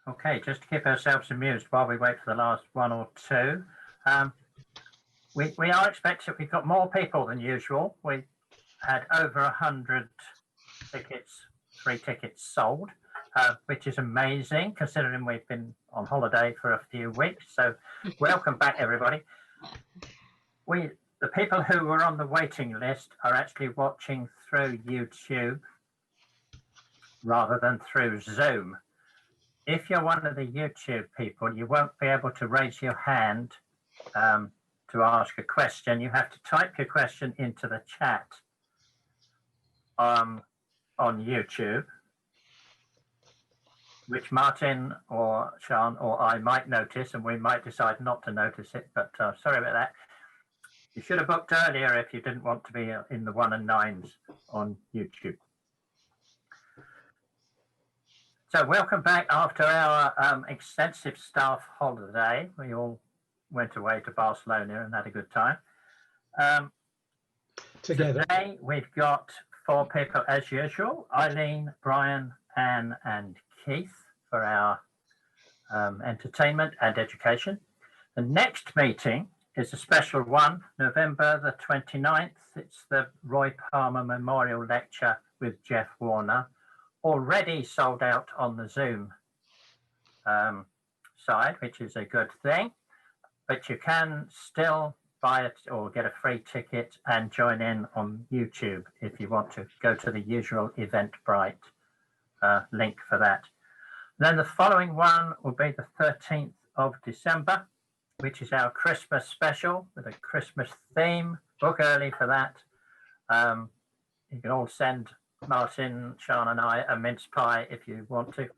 Okay, just to keep ourselves amused while we wait for the last one or two. We are expecting, we've got more people than usual. We had over 100 tickets, free tickets sold, which is amazing considering we've been on holiday for a few weeks. So welcome back, everybody. The people who were on the waiting list are actually watching through YouTube rather than through Zoom. If you're one of the YouTube people, you won't be able to raise your hand to ask a question. You have to type your question into the chat on YouTube, which Martin or Sean or I might notice, and we might decide not to notice it, but sorry about that. You should have booked earlier if you didn't want to be in the 1 and 9s on YouTube. So welcome back after our extensive staff holiday. We all went away to Barcelona and had a good time. Together. Today we've got 4 people as usual: Eileen, Brian, Anne and Keith for our entertainment and education. The next meeting is a special one, November the 29th. It's the Roy Palmer Memorial Lecture with Jeff Warner. Already sold out on the Zoom side, which is a good thing, but you can still buy it or get a free ticket and join in on YouTube if you want to go to the usual Eventbrite link for that. Then the following one will be the 13th of December, which is our Christmas special with a Christmas theme. Book early for that. You can all send Martin, Sean and I a mince pie if you want to.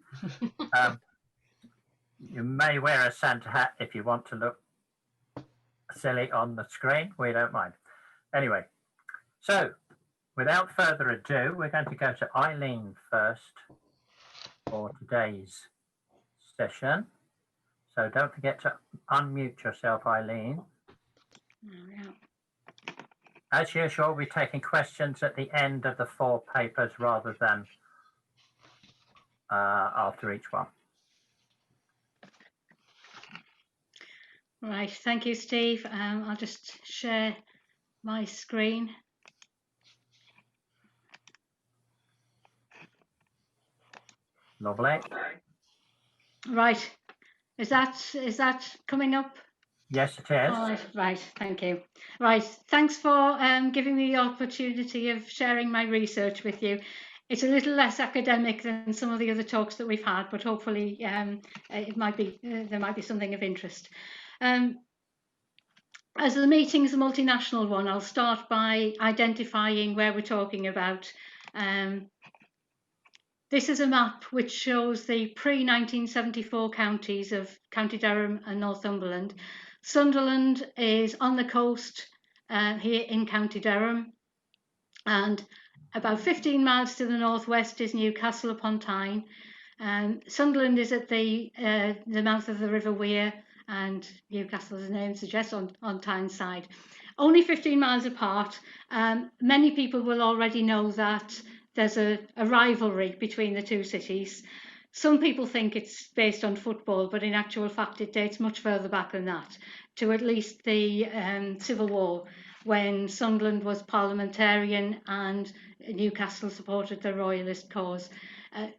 You may wear a Santa hat if you want to look silly on the screen. We don't mind. Anyway, so without further ado, we're going to go to Eileen first for today's session. So don't forget to unmute yourself, Eileen. Yeah. As usual, we're taking questions at the end of the 4 papers rather than after each one. Right, thank you, Steve. I'll just share my screen. Lovely. Right, is that coming up? Yes, it is. Oh, right, thank you. Right, thanks for giving me the opportunity of sharing my research with you. It's a little less academic than some of the other talks that we've had, but hopefully it might be there might be something of interest. As the meeting is a multinational one, I'll start by identifying where we're talking about. This is a map which shows the pre-1974 counties of County Durham and Northumberland. Sunderland is on the coast here in County Durham, and about 15 miles to the northwest is Newcastle upon Tyne. Sunderland is at the mouth of the River Wear, and Newcastle, as the name suggests, on Tyne's side. Only 15 miles apart. Many people will already know that there's a rivalry between the two cities. Some people think it's based on football, but in actual fact it dates much further back than that, to at least the Civil War, when Sunderland was parliamentarian and Newcastle supported the royalist cause.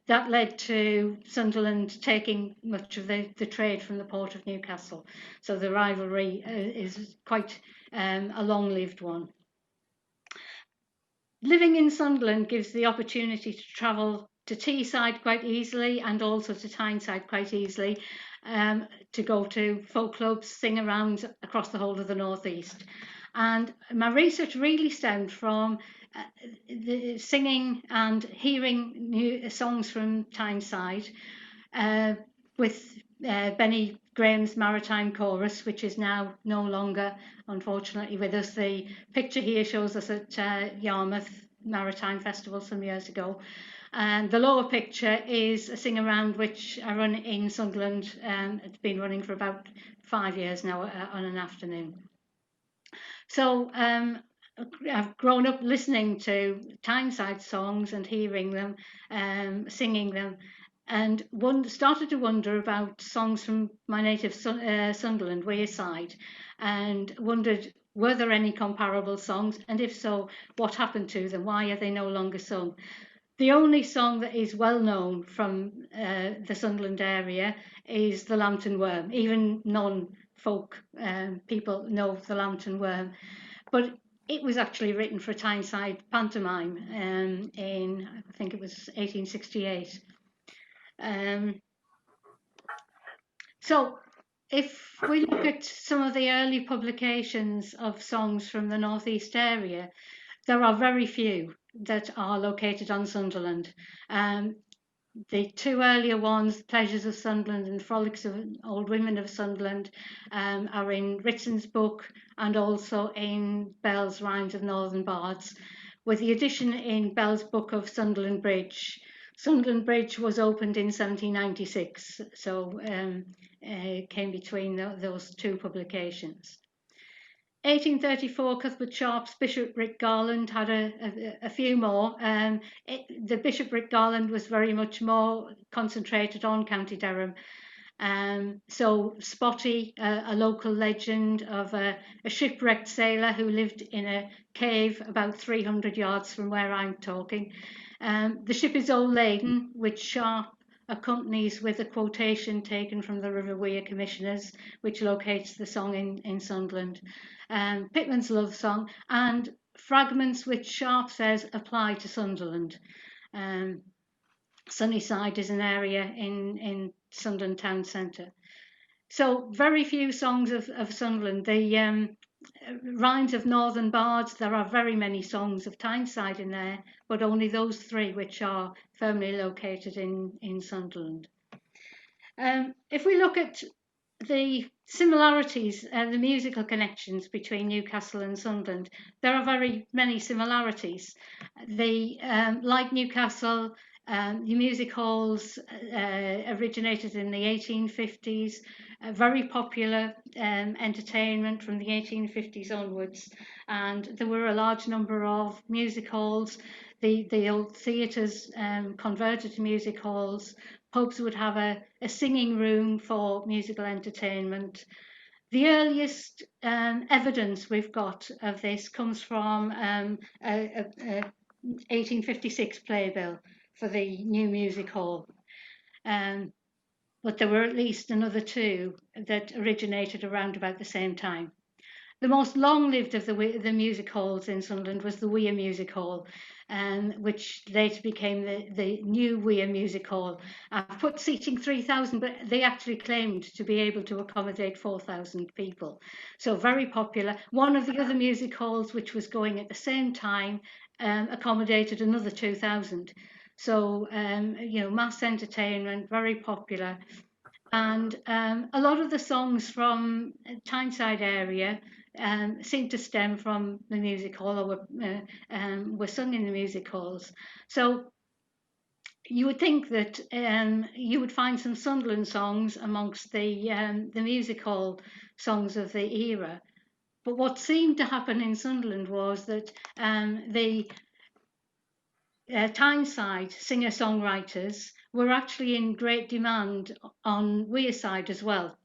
That led to Sunderland taking much of the trade from the port of Newcastle. So the rivalry is quite a long-lived one. Living in Sunderland gives the opportunity to travel to Teesside quite easily and also to Tyneside quite easily, to go to folk clubs, sing around across the whole of the northeast. And my research really stemmed from the singing and hearing new songs from Tyneside with Benny Graham's Maritime Chorus, which is now no longer, unfortunately, with us. The picture here shows us at Yarmouth Maritime Festival some years ago. And the lower picture is a sing-around which I run in Sunderland. It's been running for about 5 years now on an afternoon. So I've grown up listening to Tyneside songs and hearing them, singing them. and started to wonder about songs from my native Sunderland, Wearside, and wondered were there any comparable songs, and if so, what happened to them? Why are they no longer sung? The only song that is well known from the Sunderland area is the Lambton Worm. Even non-folk people know the Lambton Worm, but it was actually written for a Tyneside pantomime in, I think it was 1868. So if we look at some of the early publications of songs from the Northeast area, there are very few that are located on Sunderland. The two earlier ones, Pleasures of Sunderland and Frolics of Old Women of Sunderland, are in Ritson's book and also in Bell's Rhymes of Northern Bards, with the addition in Bell's book of Sunderland Bridge. Sunderland Bridge was opened in 1796, so came between those two publications. 1834, Cuthbert Sharp's Bishopric Garland had a few more. The Bishopric Garland was very much more concentrated on County Durham. So Spotty, a local legend of a shipwrecked sailor who lived in a cave about 300 yards from where I'm talking. The ship is Old Laden, which Sharp accompanies with a quotation taken from the River Wear Commissioners, which locates the song in Sunderland. Pitman's Love Song, and fragments which Sharp says apply to Sunderland. Sunnyside is an area in Sunderland town centre. So very few songs of Sunderland. The Rhymes of Northern Bards, there are very many songs of Tyneside in there, but only those three which are firmly located in Sunderland. If we look at the similarities and the musical connections between Newcastle and Sunderland, there are very many similarities. Like Newcastle, the music halls originated in the 1850s, very popular entertainment from the 1850s onwards, and there were a large number of music halls. The old theatres converted to music halls. Pubs would have a singing room for musical entertainment. The earliest evidence we've got of this comes from a 1856 playbill for the new music hall. But there were at least another two that originated around about the same time. The most long-lived of the music halls in Sunderland was the Weir Music Hall, which later became the new Weir Music Hall. I've put seating 3,000, but they actually claimed to be able to accommodate 4,000 people. So very popular. One of the other music halls, which was going at the same time, accommodated another 2,000. So, mass entertainment, very popular. And a lot of the songs from Tyneside area seem to stem from the music hall, or were sung in the music halls. So you would think that you would find some Sunderland songs amongst the music hall songs of the era. But what seemed to happen in Sunderland was that the Tyneside singer-songwriters were actually in great demand on Wearside as well.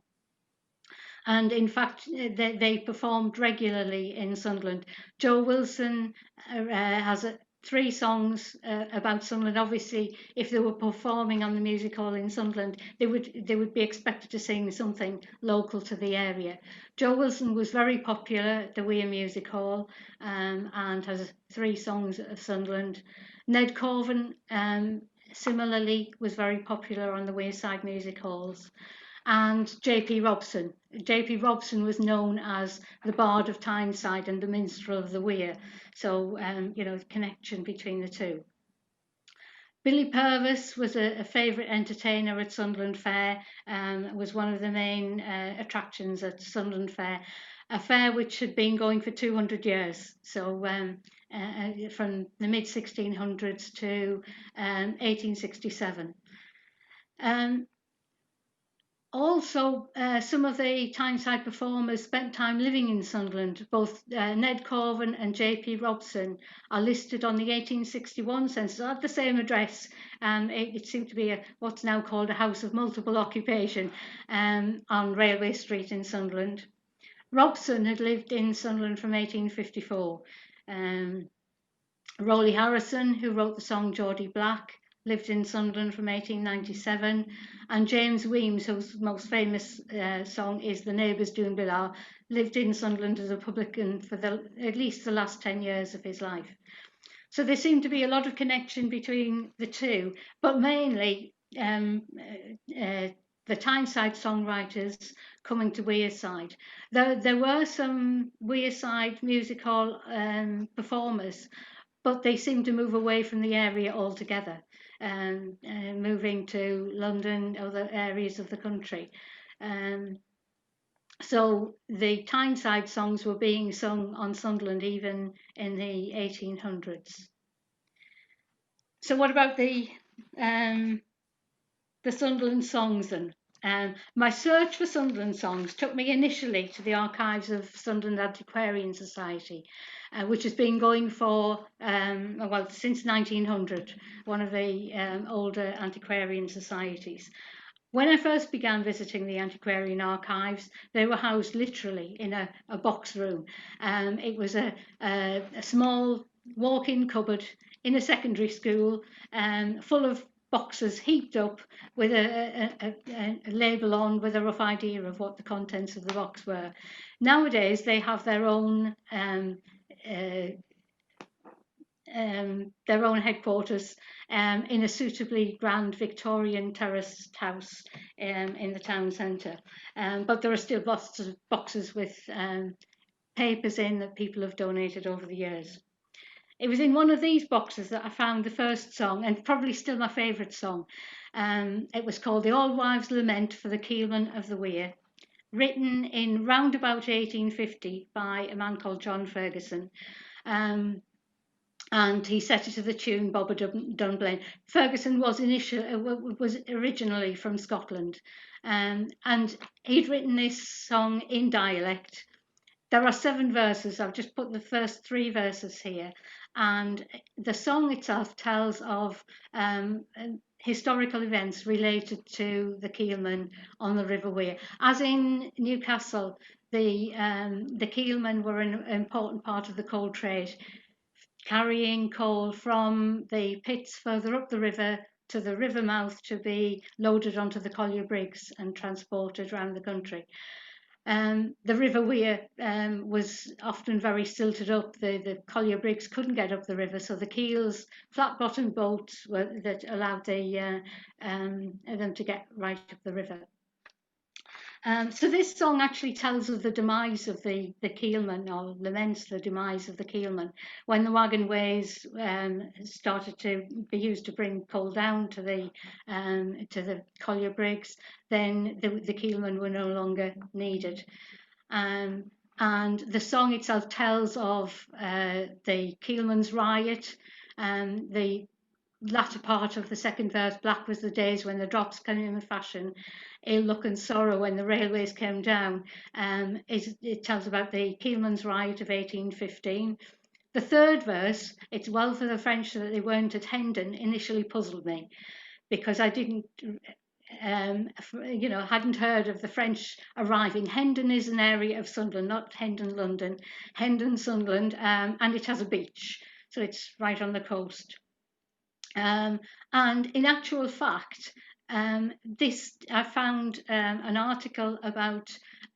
And in fact, they performed regularly in Sunderland. Joe Wilson has 3 songs about Sunderland. Obviously, if they were performing on the music hall in Sunderland, they would be expected to sing something local to the area. Joe Wilson was very popular at the Weir Music Hall and has 3 songs of Sunderland. Ned Corvin similarly was very popular on the Wearside music halls. And J.P. Robson. J.P. Robson was known as the Bard of Tyneside and the Minstrel of the Weir. So, the connection between the two. Billy Purvis was a favourite entertainer at Sunderland Fair, was one of the main attractions at Sunderland Fair, a fair which had been going for 200 years. So, from the mid-1600s to 1867. Also, some of the Tyneside performers spent time living in Sunderland. Both Ned Corvin and J.P. Robson are listed on the 1861 census at the same address. It seemed to be what's now called a house of multiple occupation on Railway Street in Sunderland. Robson had lived in Sunderland from 1854. Rowley Harrison, who wrote the song Geordie Black, lived in Sunderland from 1897, and James Weems, whose most famous song is The Neighbours Doon Below, lived in Sunderland as a publican for at least the last 10 years of his life. So there seemed to be a lot of connection between the two, but mainly the Tyneside songwriters coming to Wearside. There were some Wearside music hall performers, but they seem to move away from the area altogether, moving to London, other areas of the country. So the Tyneside songs were being sung on Sunderland even in the 1800s. So what about the Sunderland songs then? My search for Sunderland songs took me initially to the archives of Sunderland Antiquarian Society, which has been going for, well, since 1900, one of the older antiquarian societies. When I first began visiting the antiquarian archives, they were housed literally in a box room. It was a small walk-in cupboard in a secondary school, full of boxes heaped up with a label on with a rough idea of what the contents of the box were. Nowadays, they have their own headquarters in a suitably grand Victorian terraced house in the town centre. But there are still boxes with papers in that people have donated over the years. It was in one of these boxes that I found the first song, and probably still my favourite song. It was called The All Wives' Lament for the Keelman of the Weir, written in round about 1850 by a man called John Ferguson. And he set it to the tune Bobber Dunblane. Ferguson was originally from Scotland, and he'd written this song in dialect. There are 7 verses. I've just put the first 3 verses here, and the song itself tells of historical events related to the keelmen on the River Wear. As in Newcastle, the keelmen were an important part of the coal trade, carrying coal from the pits further up the river to the river mouth to be loaded onto the collier brigs and transported around the country. The River Wear was often very silted up. The collier brigs couldn't get up the river, so the keels, flat-bottomed boats that allowed them to get right up the river. So this song actually tells of the demise of the keelman, or laments the demise of the keelman. When the wagon ways started to be used to bring coal down to the collier brigs, then the keelmen were no longer needed. And the song itself tells of the keelman's riot, the latter part of the second verse, black was the days when the drops came in fashion, ill luck and sorrow when the railways came down. It tells about the keelman's riot of 1815. The third verse, it's well for the French that they weren't at Hendon, initially puzzled me, because I didn't hadn't heard of the French arriving. Hendon is an area of Sunderland, not Hendon, London. Hendon, Sunderland, and it has a beach, so it's right on the coast. And in actual fact, I found an article about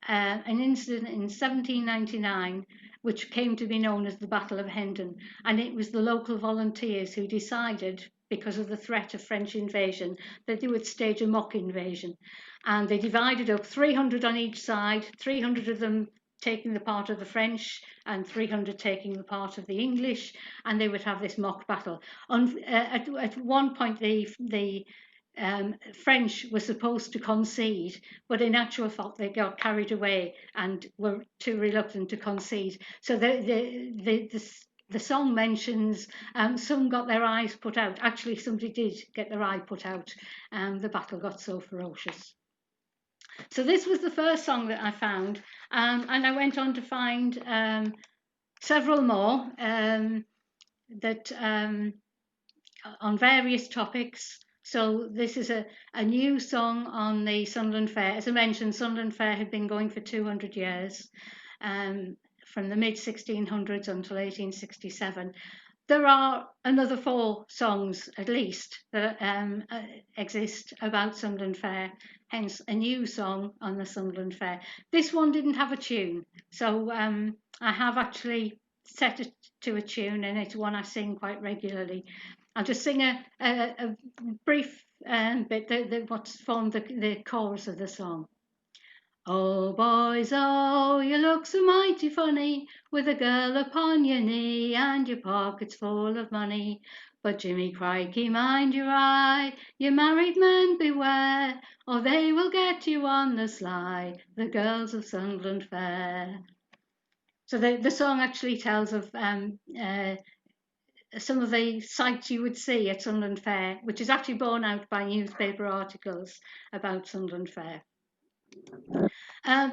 an incident in 1799 which came to be known as the Battle of Hendon, and it was the local volunteers who decided, because of the threat of French invasion, that they would stage a mock invasion. And they divided up 300 on each side, 300 of them taking the part of the French and 300 taking the part of the English, and they would have this mock battle. At one point, the French were supposed to concede, but in actual fact they got carried away and were too reluctant to concede. So the song mentions some got their eyes put out. Actually, somebody did get their eye put out, and the battle got so ferocious. So this was the first song that I found, and I went on to find several more that on various topics. So this is a new song on the Sunderland Fair. As I mentioned, Sunderland Fair had been going for 200 years, from the mid 1600s until 1867. There are another 4 songs at least that exist about Sunderland Fair, hence a new song on the Sunderland Fair. This one didn't have a tune, so I have actually set it to a tune, and it's one I sing quite regularly. I'll just sing a brief bit, what's formed the chorus of the song. Oh boys, oh, you look so mighty funny, with a girl upon your knee and your pockets full of money. But Jimmy Crikey, mind your eye, you married men beware, or they will get you on the sly, the girls of Sunderland Fair. So the song actually tells of some of the sights you would see at Sunderland Fair, which is actually borne out by newspaper articles about Sunderland Fair.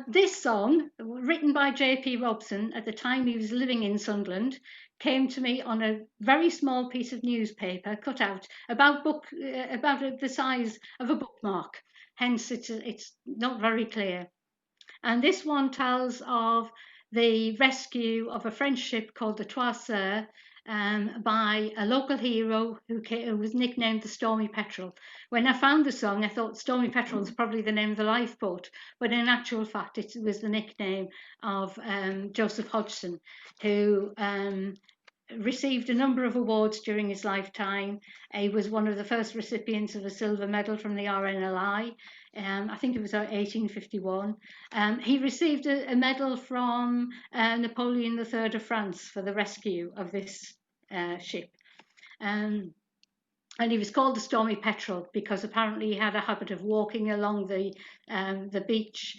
This song, written by J.P. Robson at the time he was living in Sunderland, came to me on a very small piece of newspaper cut out about the size of a bookmark. Hence, it's not very clear. And this one tells of the rescue of a French ship called the Toiseur by a local hero who was nicknamed the Stormy Petrel. When I found the song, I thought Stormy Petrel was probably the name of the lifeboat, but in actual fact, it was the nickname of Joseph Hodgson, who received a number of awards during his lifetime. He was one of the first recipients of a silver medal from the RNLI. I think it was 1851. He received a medal from Napoleon III of France for the rescue of this ship. And he was called the Stormy Petrel because apparently he had a habit of walking along the beach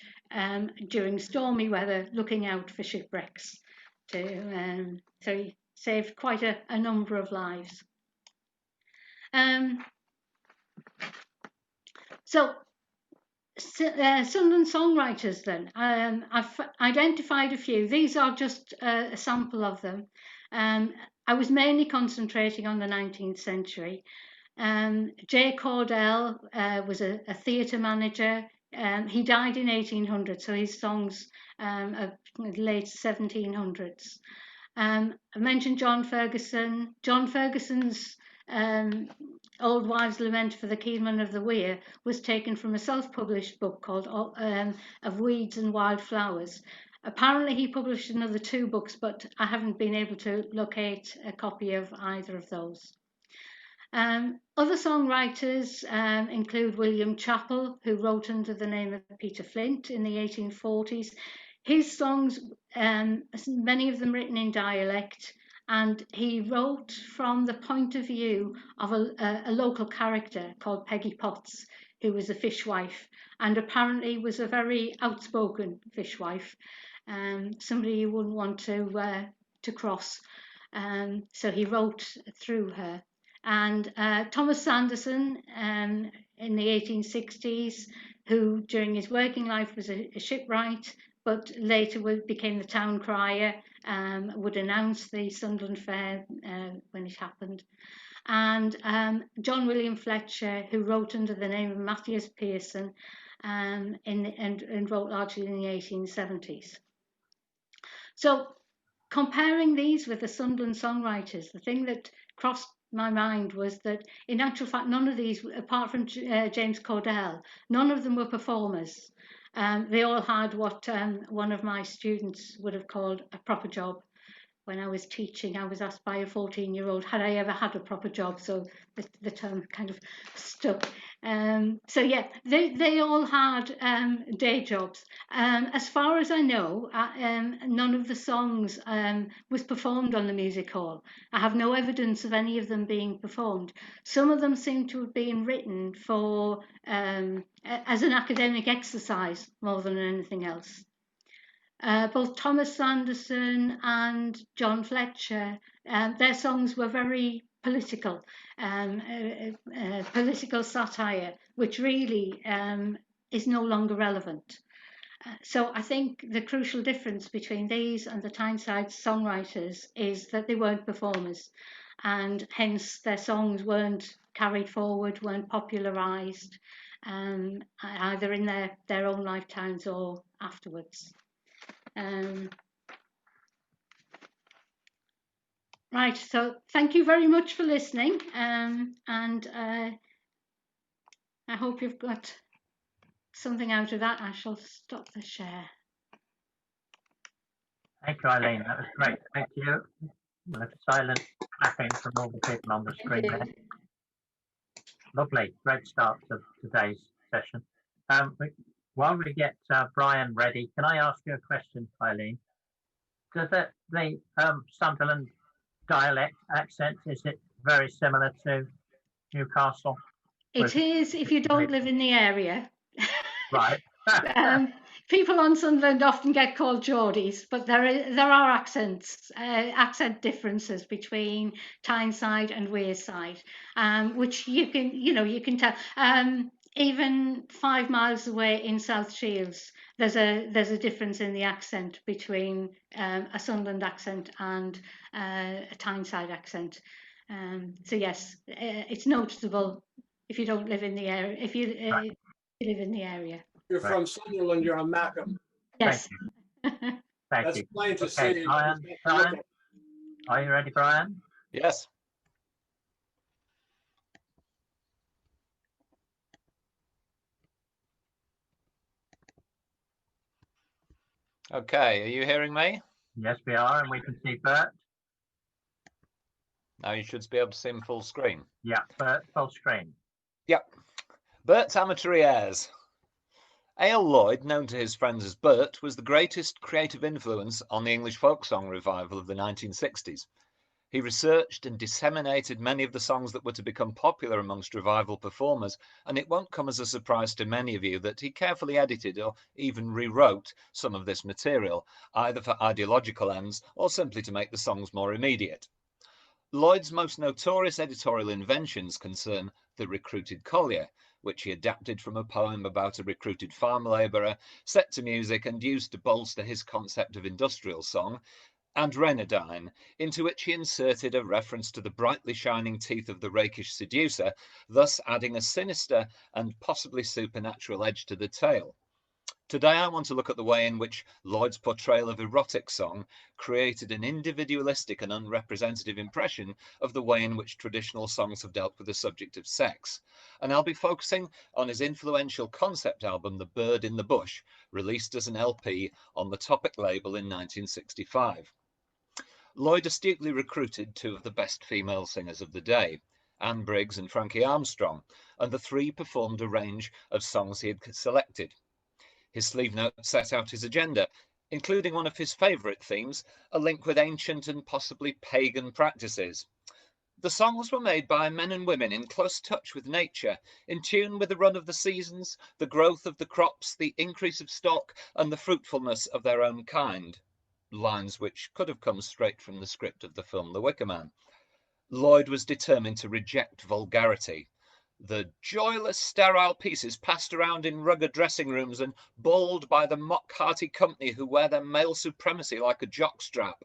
during stormy weather, looking out for shipwrecks. So he saved quite a number of lives. Sunderland songwriters then. I've identified a few. These are just a sample of them. I was mainly concentrating on the 19th century. J. Cordell was a theatre manager. He died in 1800, so his songs are late 1700s. I mentioned John Ferguson. John Ferguson's Old Wives' Lament for the Keelman of the Weir was taken from a self-published book called Of Weeds and Wild Flowers. Apparently he published another 2 books, but I haven't been able to locate a copy of either of those. Other songwriters include William Chappell, who wrote under the name of Peter Flint in the 1840s. His songs, many of them written in dialect, and he wrote from the point of view of a local character called Peggy Potts, who was a fishwife, and apparently was a very outspoken fishwife, somebody you wouldn't want to cross. So he wrote through her. And Thomas Sanderson in the 1860s, who during his working life was a shipwright, but later became the town crier, would announce the Sunderland Fair when it happened. And John William Fletcher, who wrote under the name of Matthias Pearson and wrote largely in the 1870s. So comparing these with the Sunderland songwriters, the thing that crossed my mind was that in actual fact none of these, apart from James Cordell, none of them were performers. They all had what one of my students would have called a proper job. When I was teaching, I was asked by a 14-year-old, had I ever had a proper job? So the term kind of stuck. So yeah, they all had day jobs. As far as I know, none of the songs was performed on the music hall. I have no evidence of any of them being performed. Some of them seem to have been written for as an academic exercise more than anything else. Both Thomas Sanderson and John Fletcher, their songs were very political, political satire, which really is no longer relevant. So I think the crucial difference between these and the Tyneside songwriters is that they weren't performers, and hence their songs weren't carried forward, weren't popularised, either in their own lifetimes or afterwards. Right, so thank you very much for listening, and I hope you've got something out of that. I shall stop the share. Thank you, Eileen. That was great. Thank you. We'll have silent clapping from all the people on the screen there. Lovely. Great start to today's session. While we get Brian ready, can I ask you a question, Eileen? Does the Sunderland dialect accent, is it very similar to Newcastle? It is if you don't live in the area. Right. People on Sunderland often get called Geordies, but there are accent differences between Tyneside and Wearside, which you can tell. Even 5 miles away in South Shields, there's a difference in the accent between a Sunderland accent and a Tyneside accent. So yes, it's noticeable if you don't live in the area. If you live in the area. You're from Sunderland, you're on Mackham. Yes. Thank you. That's plain to see. Brian, are you ready, Brian? Yes. Okay, are you hearing me? Yes, we are, and we can see Bert. Now you should be able to see him full screen. Yeah, Bert, full screen. Yep. Bert's amateur airs. A.L. Lloyd, known to his friends as Bert, was the greatest creative influence on the English folk song revival of the 1960s. He researched and disseminated many of the songs that were to become popular amongst revival performers, and it won't come as a surprise to many of you that he carefully edited or even rewrote some of this material, either for ideological ends or simply to make the songs more immediate. Lloyd's most notorious editorial inventions concern The Recruited Collier, which he adapted from a poem about a recruited farm labourer, set to music and used to bolster his concept of industrial song, and Renadine, into which he inserted a reference to the brightly shining teeth of the rakish seducer, thus adding a sinister and possibly supernatural edge to the tale. Today I want to look at the way in which Lloyd's portrayal of erotic song created an individualistic and unrepresentative impression of the way in which traditional songs have dealt with the subject of sex. And I'll be focusing on his influential concept album, The Bird in the Bush, released as an LP on the Topic label in 1965. Lloyd astutely recruited two of the best female singers of the day, Anne Briggs and Frankie Armstrong, and the three performed a range of songs he had selected. His sleeve note set out his agenda, including one of his favourite themes, a link with ancient and possibly pagan practices. The songs were made by men and women in close touch with nature, in tune with the run of the seasons, the growth of the crops, the increase of stock, and the fruitfulness of their own kind. Lines which could have come straight from the script of the film The Wicker Man. Lloyd was determined to reject vulgarity. The joyless, sterile pieces passed around in rugged dressing rooms and bawled by the mock-hearty company who wear their male supremacy like a jockstrap.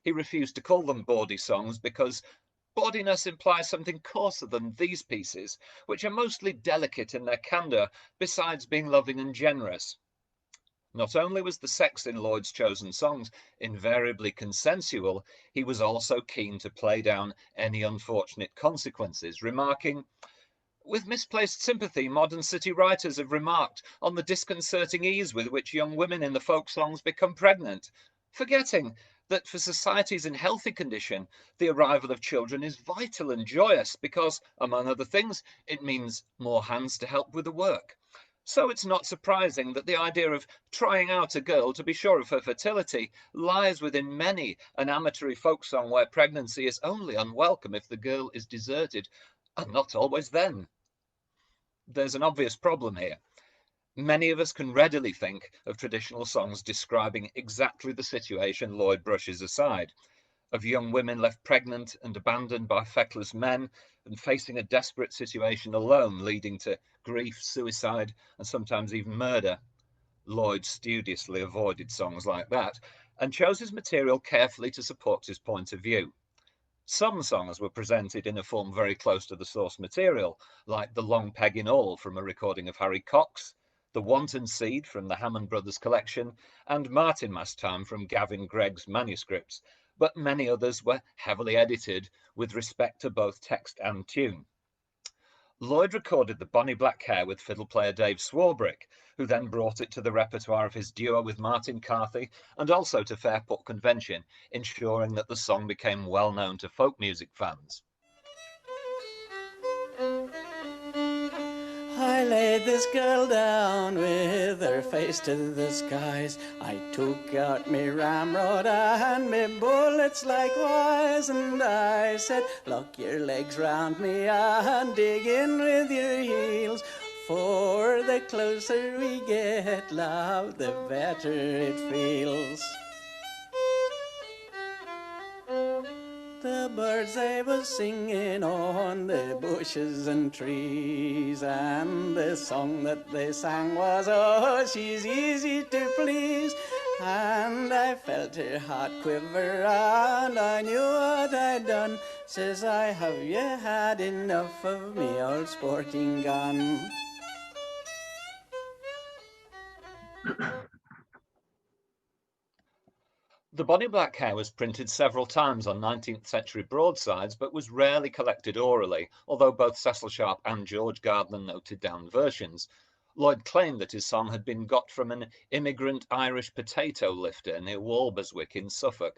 He refused to call them bawdy songs because bawdiness implies something coarser than these pieces, which are mostly delicate in their candour, besides being loving and generous. Not only was the sex in Lloyd's chosen songs invariably consensual, he was also keen to play down any unfortunate consequences, remarking, "With misplaced sympathy, modern city writers have remarked on the disconcerting ease with which young women in the folk songs become pregnant, forgetting that for societies in healthy condition, the arrival of children is vital and joyous because, among other things, it means more hands to help with the work. So it's not surprising that the idea of trying out a girl to be sure of her fertility lies within many an amatory folk song where pregnancy is only unwelcome if the girl is deserted, and not always then." There's an obvious problem here. Many of us can readily think of traditional songs describing exactly the situation Lloyd brushes aside. of young women left pregnant and abandoned by feckless men and facing a desperate situation alone, leading to grief, suicide, and sometimes even murder. Lloyd studiously avoided songs like that and chose his material carefully to support his point of view. Some songs were presented in a form very close to the source material, like The Long Peg in All from a recording of Harry Cox, The Wanton Seed from the Hammond Brothers collection, and Martinmas Time from Gavin Gregg's manuscripts, but many others were heavily edited with respect to both text and tune. Lloyd recorded the Bonnie Black Hair with fiddle player Dave Swarbrick, who then brought it to the repertoire of his duo with Martin Carthy and also to Fairport Convention, ensuring that the song became well known to folk music fans. I laid this girl down with her face to the skies. I took out me ramrod and me bullets likewise, and I said, lock your legs round me and dig in with your heels, for the closer we get, love, the better it feels. The birds they was singing on the bushes and trees, and the song that they sang was, oh, she's easy to please. And I felt her heart quiver, and I knew what I'd done. Says I, have you had enough of me old sporting gun? The Bonnie Black Hair was printed several times on 19th century broadsides, but was rarely collected orally, although both Cecil Sharp and George Gardner noted down versions. Lloyd claimed that his song had been got from an immigrant Irish potato lifter near Walberswick in Suffolk.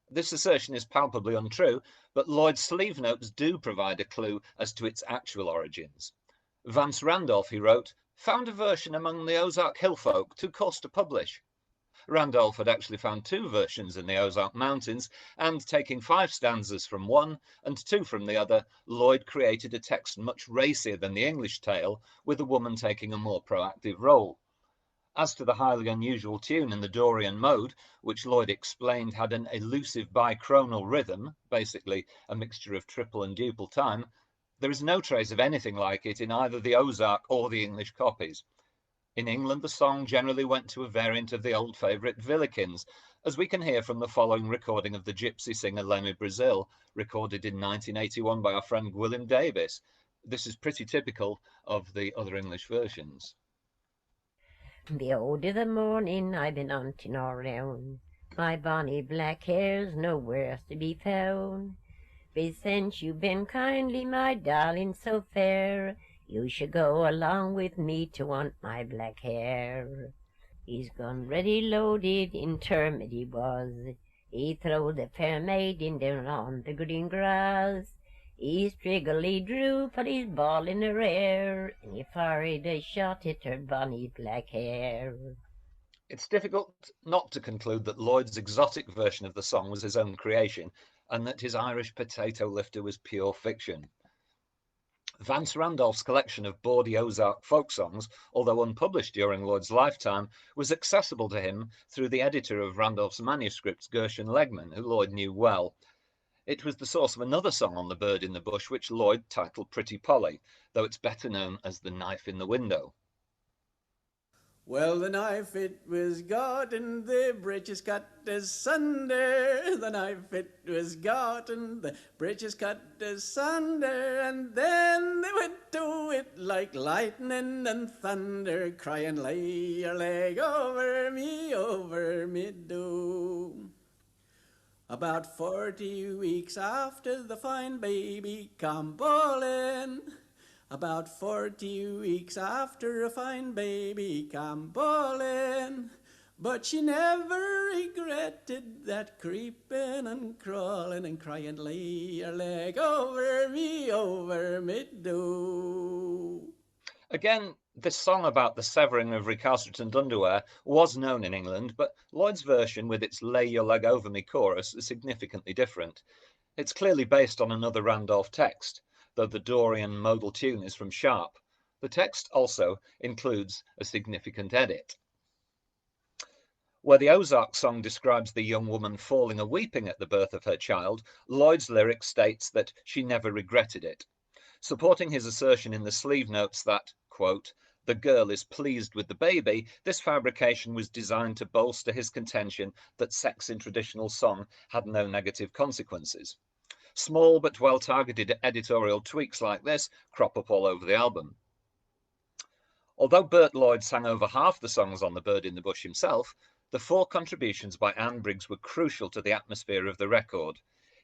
This assertion is palpably untrue, but Lloyd's sleeve notes do provide a clue as to its actual origins. Vance Randolph, he wrote, found a version among the Ozark hill folk too cost to publish. Randolph had actually found two versions in the Ozark Mountains, and taking 5 stanzas from one and 2 from the other, Lloyd created a text much racier than the English tale, with the woman taking a more proactive role. As to the highly unusual tune in the Dorian mode, which Lloyd explained had an elusive bichronal rhythm, basically a mixture of triple and duple time, there is no trace of anything like it in either the Ozark or the English copies. In England, the song generally went to a variant of the old favourite Villikins, as we can hear from the following recording of the gypsy singer Lemmy Brazil, recorded in 1981 by our friend William Davis. This is pretty typical of the other English versions. Behold, in the morning I've been hunting all round, my bonny black hair's nowhere to be found. But since you've been kindly, my darling so fair, you should go along with me to want my black hair. He's gone ready loaded in termit he was. He throwed the fair maiden down on the green grass. He striggerly drew, put his ball in her air, and he fired a shot at her bonny black hair. It's difficult not to conclude that Lloyd's exotic version of the song was his own creation, and that his Irish potato lifter was pure fiction. Vance Randolph's collection of bawdy Ozark folk songs, although unpublished during Lloyd's lifetime, was accessible to him through the editor of Randolph's manuscripts, Gershon Legman, who Lloyd knew well. It was the source of another song on the bird in the bush, which Lloyd titled Pretty Polly, though it's better known as The Knife in the Window. Well, the knife it was got and the bridges cut asunder. The knife it was got and the bridges cut asunder. And then they went to it like lightning and thunder, crying, lay your leg over me do. About 40 weeks after the fine baby come bawling, about 40 weeks after a fine baby come bawling, but she never regretted that creeping and crawling and crying, lay your leg over me do. Again, this song about the severing of recalcitrant underwear was known in England, but Lloyd's version with its lay your leg over me chorus is significantly different. It's clearly based on another Randolph text, though the Dorian modal tune is from Sharp. The text also includes a significant edit. Where the Ozark song describes the young woman falling a weeping at the birth of her child, Lloyd's lyric states that she never regretted it. Supporting his assertion in the sleeve notes that, quote, the girl is pleased with the baby, this fabrication was designed to bolster his contention that sex in traditional song had no negative consequences. Small but well-targeted editorial tweaks like this crop up all over the album. Although Bert Lloyd sang over half the songs on The Bird in the Bush himself, the 4 contributions by Anne Briggs were crucial to the atmosphere of the record.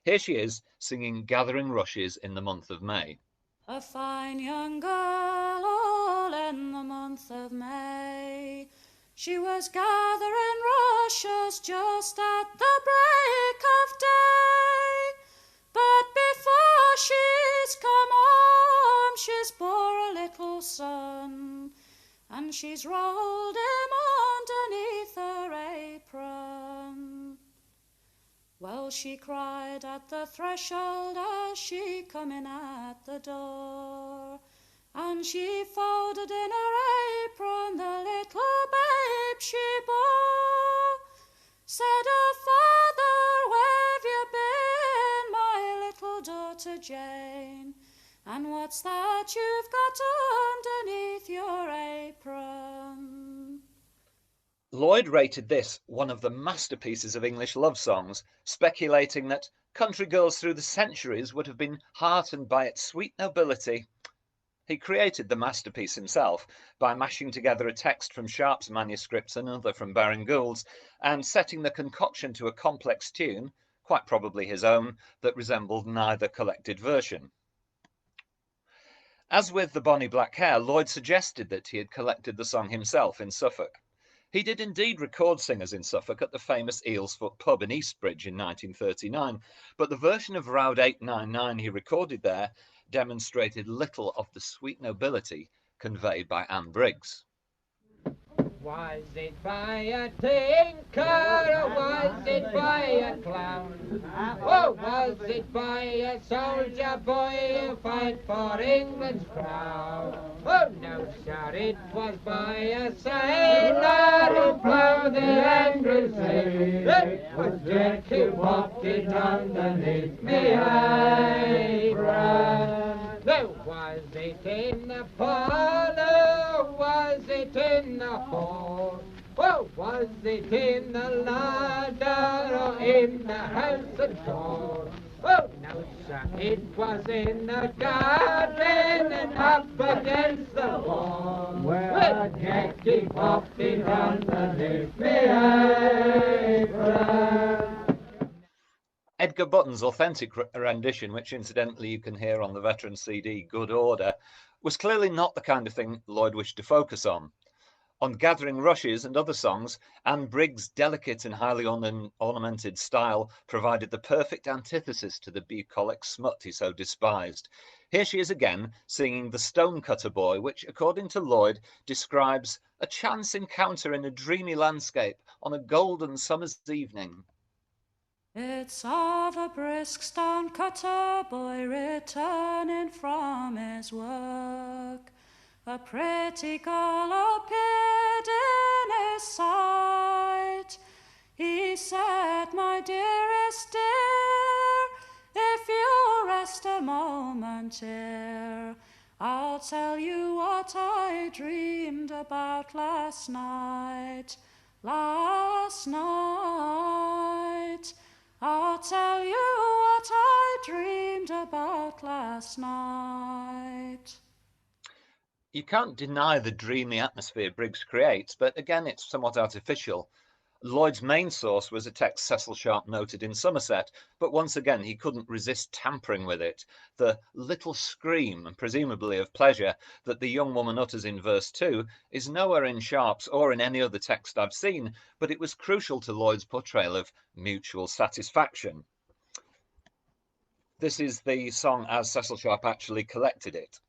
Here she is singing Gathering Rushes in the month of May. A fine young girl all in the month of May. She was gathering rushes just at the break of day. But before she's come home, she's bore a little son, and she's rolled him underneath her apron. Well, she cried at the threshold as she come in at the door, and she folded in her apron the little babe she bore. Said her father, where've you been, my little daughter Jane? And what's that you've got underneath your apron? Lloyd rated this one of the masterpieces of English love songs, speculating that country girls through the centuries would have been heartened by its sweet nobility. He created the masterpiece himself by mashing together a text from Sharp's manuscripts and another from Baring Gould's, and setting the concoction to a complex tune, quite probably his own, that resembled neither collected version. As with the Bonnie Black Hair, Lloyd suggested that he had collected the song himself in Suffolk. He did indeed record singers in Suffolk at the famous Eelsfoot pub in Eastbridge in 1939, but the version of Round 899 he recorded there demonstrated little of the sweet nobility conveyed by Anne Briggs. Was it by a tinker or was it by a clown? Or was it by a soldier boy who fight for England's crown? Oh no, sir, it was by a sailor who ploughed the angry sea. It was Jack who popped it underneath me apron. Now, was it in the parlour, was it in the hall? Oh, was it in the larder or in the house at all? Oh, no, sir, it was in the garden and up against the wall, where Jackie popped it underneath me apron. Edgar Button's authentic rendition, which incidentally you can hear on the veteran CD Good Order, was clearly not the kind of thing Lloyd wished to focus on. On Gathering Rushes and other songs, Anne Briggs' delicate and highly ornamented style provided the perfect antithesis to the bucolic smut he so despised. Here she is again, singing The Stonecutter Boy, which, according to Lloyd, describes a chance encounter in a dreamy landscape on a golden summer's evening. It's of a brisk stonecutter boy returning from his work. A pretty girl appeared in his sight. He said, my dearest dear, if you rest a moment here, I'll tell you what I dreamed about last night. Last night. I'll tell you what I dreamed about last night. You can't deny the dreamy atmosphere Briggs creates, but again, it's somewhat artificial. Lloyd's main source was a text Cecil Sharp noted in Somerset, but once again, he couldn't resist tampering with it. The little scream, presumably of pleasure, that the young woman utters in verse 2 is nowhere in Sharp's or in any other text I've seen, but it was crucial to Lloyd's portrayal of mutual satisfaction. This is the song as Cecil Sharp actually collected it.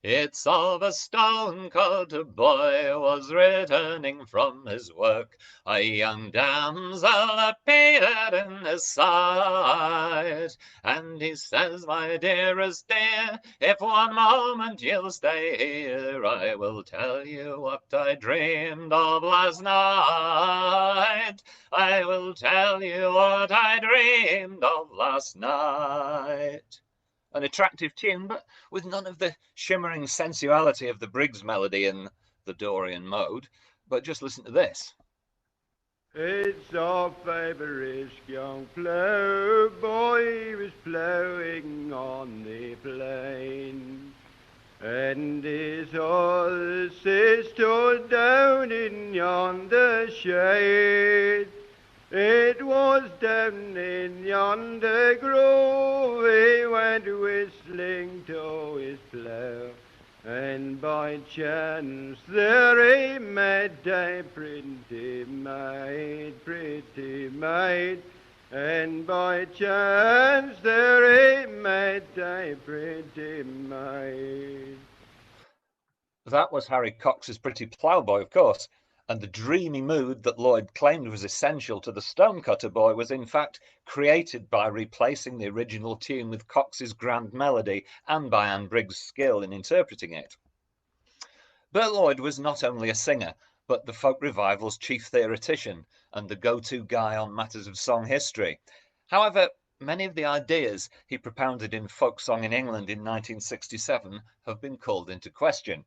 It's of a stone-cutter boy was returning from his work. A young damsel appeared in his sight, and he says, "My dearest dear, if one moment you'll stay here, I will tell you what I dreamed of last night. I will tell you what I dreamed of last night." An attractive tune, but with none of the shimmering sensuality of the Briggs melody in the Dorian mode. But just listen to this. It's our favourite young ploughboy, he was ploughing on the plain, and his horses stood down in yonder shade. It was down in yonder grove he went whistling to his plough, and by chance there he met a pretty maid, and by chance there he met a pretty maid. That was Harry Cox's Pretty Ploughboy, of course, and the dreamy mood that Lloyd claimed was essential to the Stonecutter Boy was in fact created by replacing the original tune with Cox's grand melody and by Anne Briggs' skill in interpreting it. Bert Lloyd was not only a singer, but the folk revival's chief theoretician and the go-to guy on matters of song history. However, many of the ideas he propounded in Folk Song in England in 1967 have been called into question.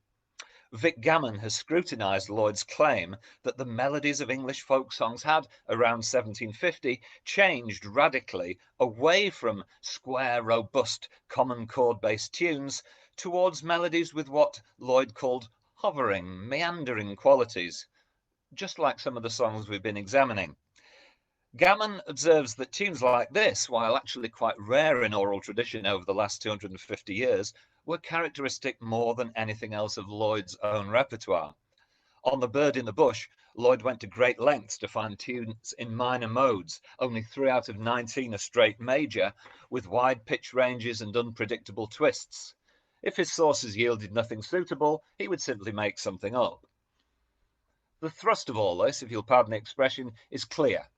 Vic Gammon has scrutinised Lloyd's claim that the melodies of English folk songs had, around 1750, changed radically away from square, robust, common chord-based tunes towards melodies with what Lloyd called hovering, meandering qualities, just like some of the songs we've been examining. Gammon observes that tunes like this, while actually quite rare in oral tradition over the last 250 years, were characteristic more than anything else of Lloyd's own repertoire. On The Bird in the Bush, Lloyd went to great lengths to find tunes in minor modes, only 3 out of 19 a straight major, with wide pitch ranges and unpredictable twists. If his sources yielded nothing suitable, he would simply make something up. The thrust of all this, if you'll pardon the expression, is clear.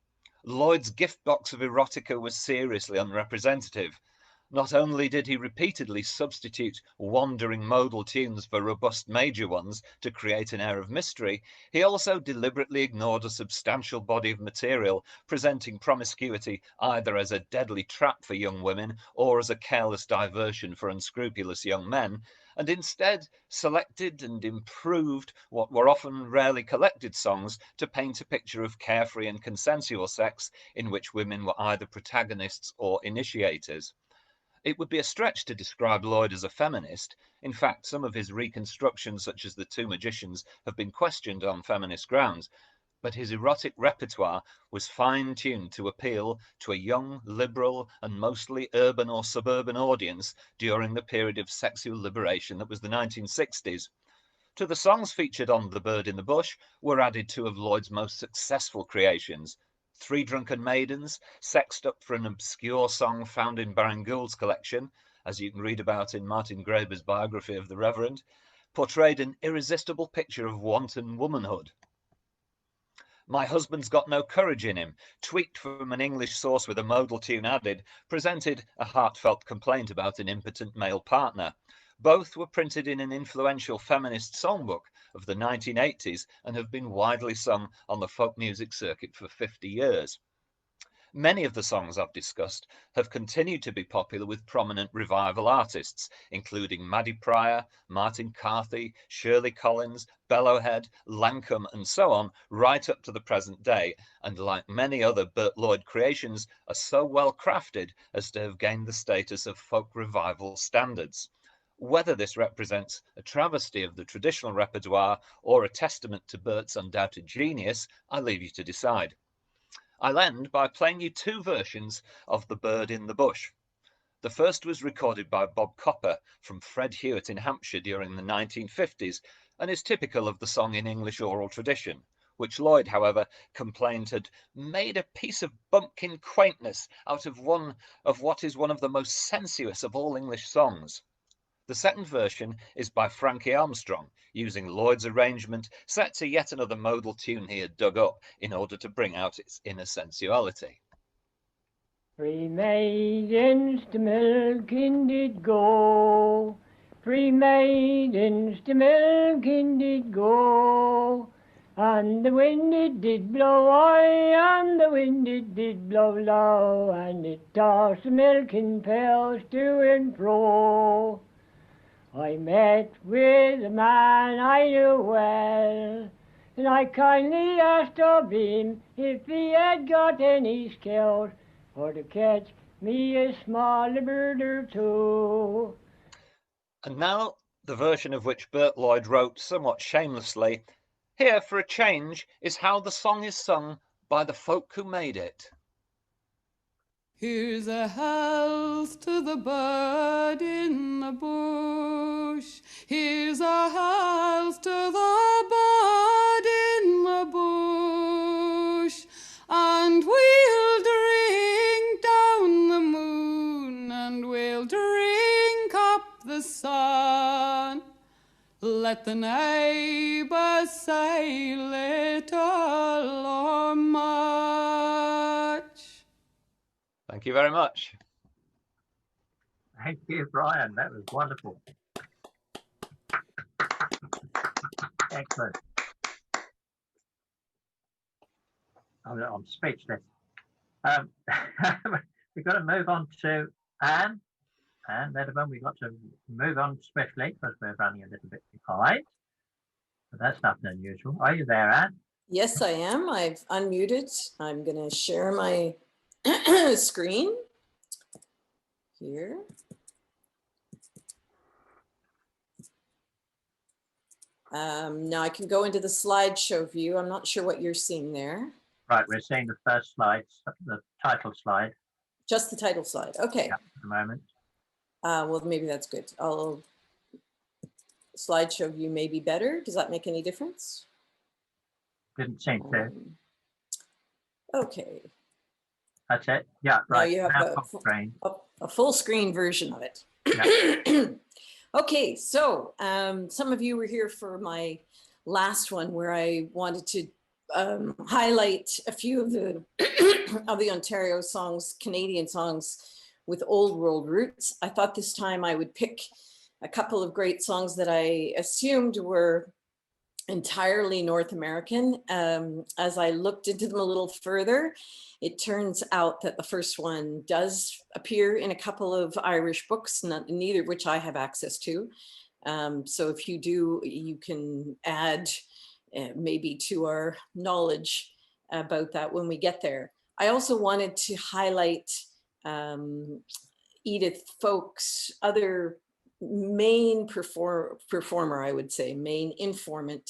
Lloyd's gift box of erotica was seriously unrepresentative. Not only did he repeatedly substitute wandering modal tunes for robust major ones to create an air of mystery, he also deliberately ignored a substantial body of material, presenting promiscuity either as a deadly trap for young women or as a careless diversion for unscrupulous young men, and instead selected and improved what were often rarely collected songs to paint a picture of carefree and consensual sex in which women were either protagonists or initiators. It would be a stretch to describe Lloyd as a feminist. In fact, some of his reconstructions, such as The Two Magicians, have been questioned on feminist grounds. But his erotic repertoire was fine-tuned to appeal to a young, liberal, and mostly urban or suburban audience during the period of sexual liberation that was the 1960s. To the songs featured on The Bird in the Bush were added 2 of Lloyd's most successful creations. 3 Drunken Maidens, sexed up for an obscure song found in Baring Gould's collection, as you can read about in Martin Graeber's biography of the Reverend, portrayed an irresistible picture of wanton womanhood. My Husband's Got No Courage in Him, tweaked from an English source with a modal tune added, presented a heartfelt complaint about an impotent male partner. Both were printed in an influential feminist songbook of the 1980s and have been widely sung on the folk music circuit for 50 years. Many of the songs I've discussed have continued to be popular with prominent revival artists, including Maddie Pryor, Martin Carthy, Shirley Collins, Bellowhead, Lancome, and so on, right up to the present day, and like many other Bert Lloyd creations, are so well crafted as to have gained the status of folk revival standards. Whether this represents a travesty of the traditional repertoire or a testament to Bert's undoubted genius, I leave you to decide. I'll end by playing you 2 versions of The Bird in the Bush. The first was recorded by Bob Copper from Fred Hewitt in Hampshire during the 1950s and is typical of the song in English oral tradition, which Lloyd, however, complained had made a piece of bumpkin quaintness out of what is one of the most sensuous of all English songs. The second version is by Frankie Armstrong, using Lloyd's arrangement set to yet another modal tune he had dug up in order to bring out its inner sensuality. Three maidens to milking did go, 3 maidens to milking did go, and the wind it did blow high, and the wind it did blow low, and it tossed the milking pails to and fro. I met with a man I knew well, and I kindly asked of him if he had got any skills for to catch me a smaller bird or two. And now the version of which Bert Lloyd wrote somewhat shamelessly. Here, for a change, is how the song is sung by the folk who made it. Here's a health to the bird in the bush. Here's a health to the bird in the bush. And we'll drink down the moon, and we'll drink up the sun. Let the neighbors say little or much. Thank you very much. Thank you, Brian. That was wonderful. Excellent. I'm speechless. We've got to move on to Anne. Anne Lederman, we've got to move on swiftly because we're running a little bit behind. But that's nothing unusual. Are you there, Anne? Yes, I am. I've unmuted. I'm going to share my screen here. Now I can go into the slideshow view. I'm not sure what you're seeing there. Right, we're seeing the first slide, the title slide. Just the title slide. Okay. Yeah, at the moment. Well, maybe that's good. Slideshow view may be better. Does that make any difference? Didn't seem to. Okay. That's it. Yeah, right. Now you have a full screen version of it. Yeah. Okay, so some of you were here for my last one where I wanted to highlight a few of the of the Ontario songs, Canadian songs with old world roots. I thought this time I would pick a couple of great songs that I assumed were entirely North American. As I looked into them a little further, it turns out that the first one does appear in a couple of Irish books, neither of which I have access to. So if you do, you can add maybe to our knowledge about that when we get there. I also wanted to highlight Edith Folk's other main performer, I would say, main informant.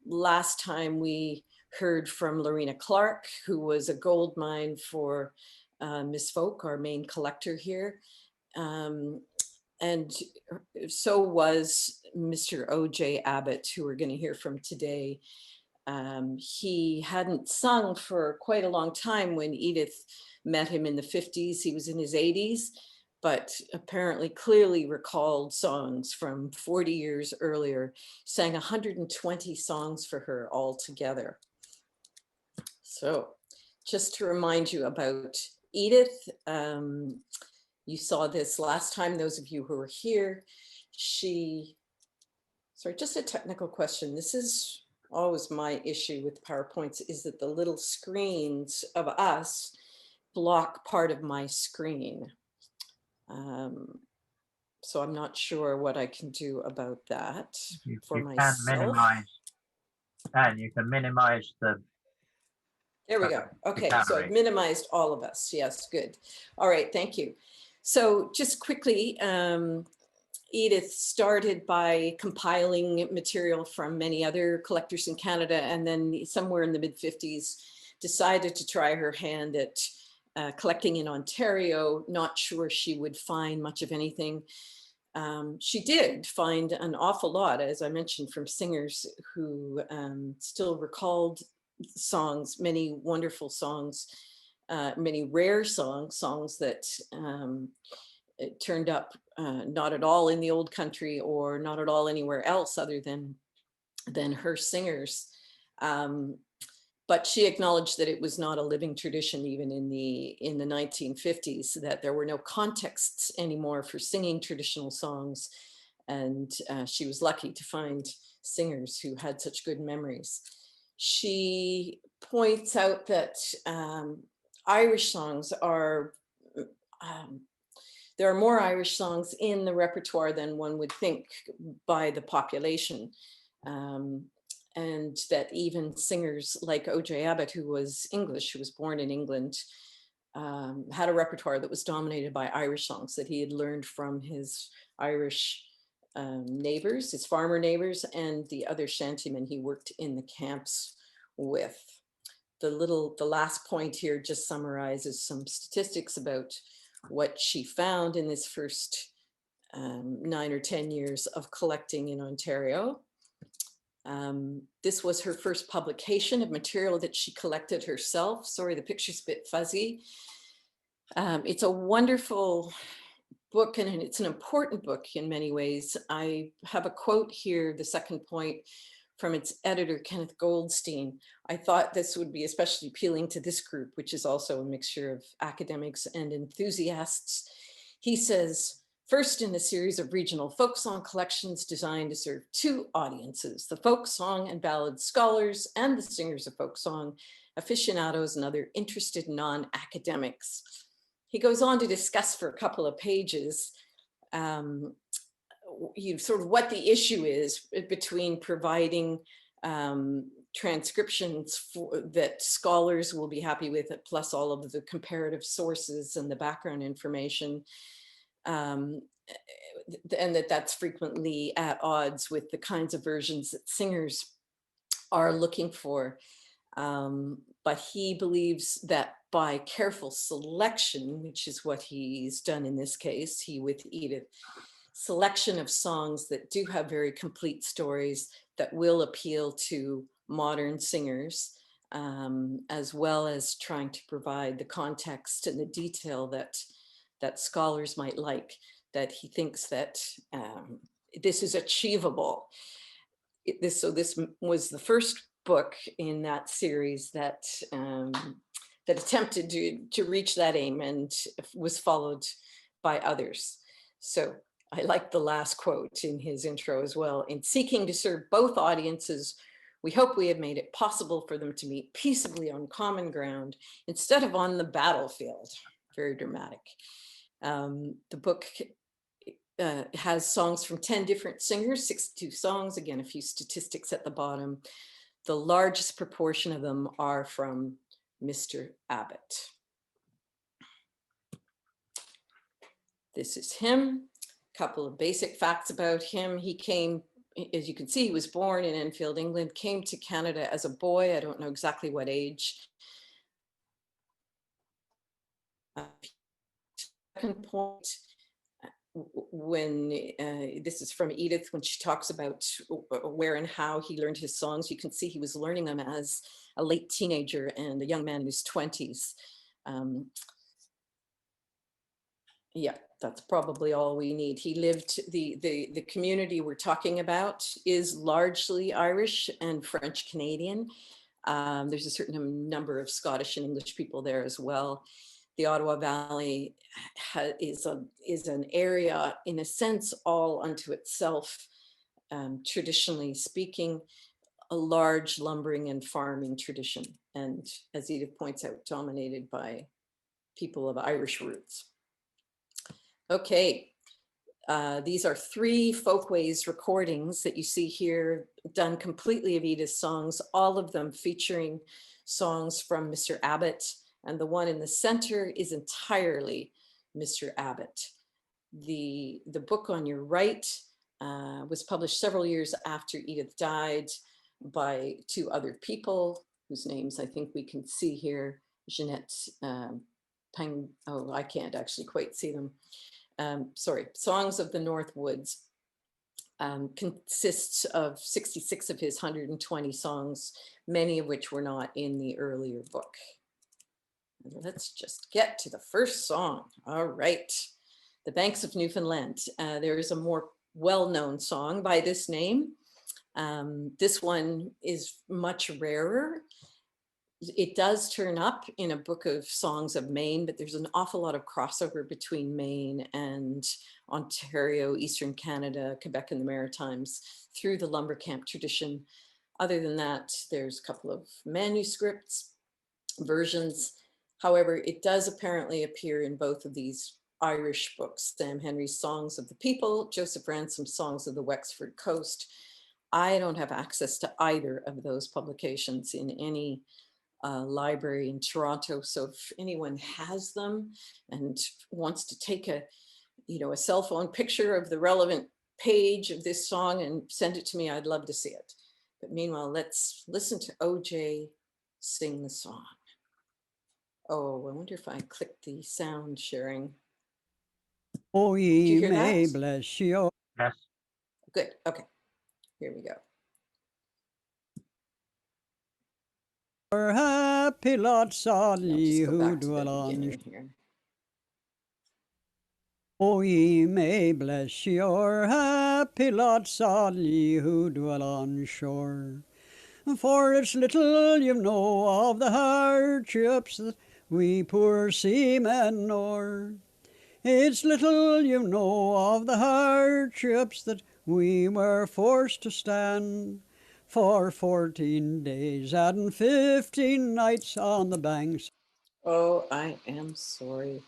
Last time we heard from Lorena Clark, who was a gold mine for Miss Folk, our main collector here. And so was Mr. O.J. Abbott, who we're going to hear from today. He hadn't sung for quite a long time when Edith met him in the 50s. He was in his 80s, but apparently clearly recalled songs from 40 years earlier, sang 120 songs for her altogether. So just to remind you about Edith, you saw this last time, those of you who were here. Sorry, just a technical question. This is always my issue with PowerPoints, is that the little screens of us block part of my screen. So I'm not sure what I can do about that for myself. Can minimize, and you can minimize the. There we go. Okay, so I've minimized all of us. Yes, good. All right, thank you. So just quickly, Edith started by compiling material from many other collectors in Canada, and then somewhere in the mid-50s decided to try her hand at collecting in Ontario. Not sure she would find much of anything. She did find an awful lot, as I mentioned, from singers who still recalled songs, many wonderful songs, many rare songs that it turned up not at all in the old country or not at all anywhere else other than her singers. But she acknowledged that it was not a living tradition even in the 1950s, that there were no contexts anymore for singing traditional songs. And she was lucky to find singers who had such good memories. She points out that Irish songs are, there are more Irish songs in the repertoire than one would think by the population. And that even singers like O.J. Abbott, who was English, who was born in England, had a repertoire that was dominated by Irish songs that he had learned from his Irish neighbors, his farmer neighbors, and the other shantymen he worked in the camps with. The last point here just summarizes some statistics about what she found in this first 9 or 10 years of collecting in Ontario. This was her first publication of material that she collected herself. Sorry, the picture's a bit fuzzy. It's a wonderful book, and it's an important book in many ways. I have a quote here, the second point, from its editor, Kenneth Goldstein. I thought this would be especially appealing to this group, which is also a mixture of academics and enthusiasts. He says, first in a series of regional folk song collections designed to serve two audiences, the folk song and ballad scholars and the singers of folk song, aficionados and other interested non-academics. He goes on to discuss for a couple of pages sort of what the issue is between providing transcriptions that scholars will be happy with, plus all of the comparative sources and the background information, and that's frequently at odds with the kinds of versions that singers are looking for. But he believes that by careful selection, which is what he's done in this case, he with Edith, selection of songs that do have very complete stories that will appeal to modern singers, as well as trying to provide the context and the detail that scholars might like, that he thinks that this is achievable. This was the first book in that series that attempted to reach that aim and was followed by others. So I like the last quote in his intro as well. In seeking to serve both audiences, we hope we have made it possible for them to meet peaceably on common ground instead of on the battlefield. Very dramatic. The book has songs from 10 different singers, 62 songs. Again, a few statistics at the bottom. The largest proportion of them are from Mr. Abbott. This is him. A couple of basic facts about him. He came, as you can see, he was born in Enfield, England, came to Canada as a boy. I don't know exactly what age. Second point, when this is from Edith, when she talks about where and how he learned his songs, you can see he was learning them as a late teenager and a young man in his 20s. Yeah, that's probably all we need. He lived, the community we're talking about is largely Irish and French Canadian. There's a certain number of Scottish and English people there as well. The Ottawa Valley is an area, in a sense, all unto itself, traditionally speaking, a large lumbering and farming tradition. And as Edith points out, dominated by people of Irish roots. Okay, these are 3 Folkways recordings that you see here, done completely of Edith's songs, all of them featuring songs from Mr. Abbott. And the one in the center is entirely Mr. Abbott. The book on your right was published several years after Edith died by 2 other people whose names I think we can see here. Jeanette oh, I can't actually quite see them. Sorry, Songs of the North Woods consists of 66 of his 120 songs, many of which were not in the earlier book. Let's just get to the first song. All right. The Banks of Newfoundland. There is a more well-known song by this name. This one is much rarer. It does turn up in a book of songs of Maine, but there's an awful lot of crossover between Maine and Ontario, Eastern Canada, Quebec, and the Maritimes through the lumber camp tradition. Other than that, there's a couple of manuscripts, versions. However, it does apparently appear in both of these Irish books, Sam Henry's Songs of the People, Joseph Ransom's Songs of the Wexford Coast. I don't have access to either of those publications in any library in Toronto. So if anyone has them and wants to take a cell phone picture of the relevant page of this song and send it to me, I'd love to see it. But meanwhile, let's listen to OJ sing the song. Oh, I wonder if I click the sound sharing. Oh, Did you ye hear may that? bless you. Yes. Good. Okay. Here we go. Happy lots all I'll ye just go who back to the dwell on. beginning here. Oh, ye may bless your happy lots all ye who dwell on shore. For it's little you know of the hardships that we poor seamen know. It's little you know of the hardships that we were forced to stand for 14 days and 15 nights on the banks. Oh, I am sorry.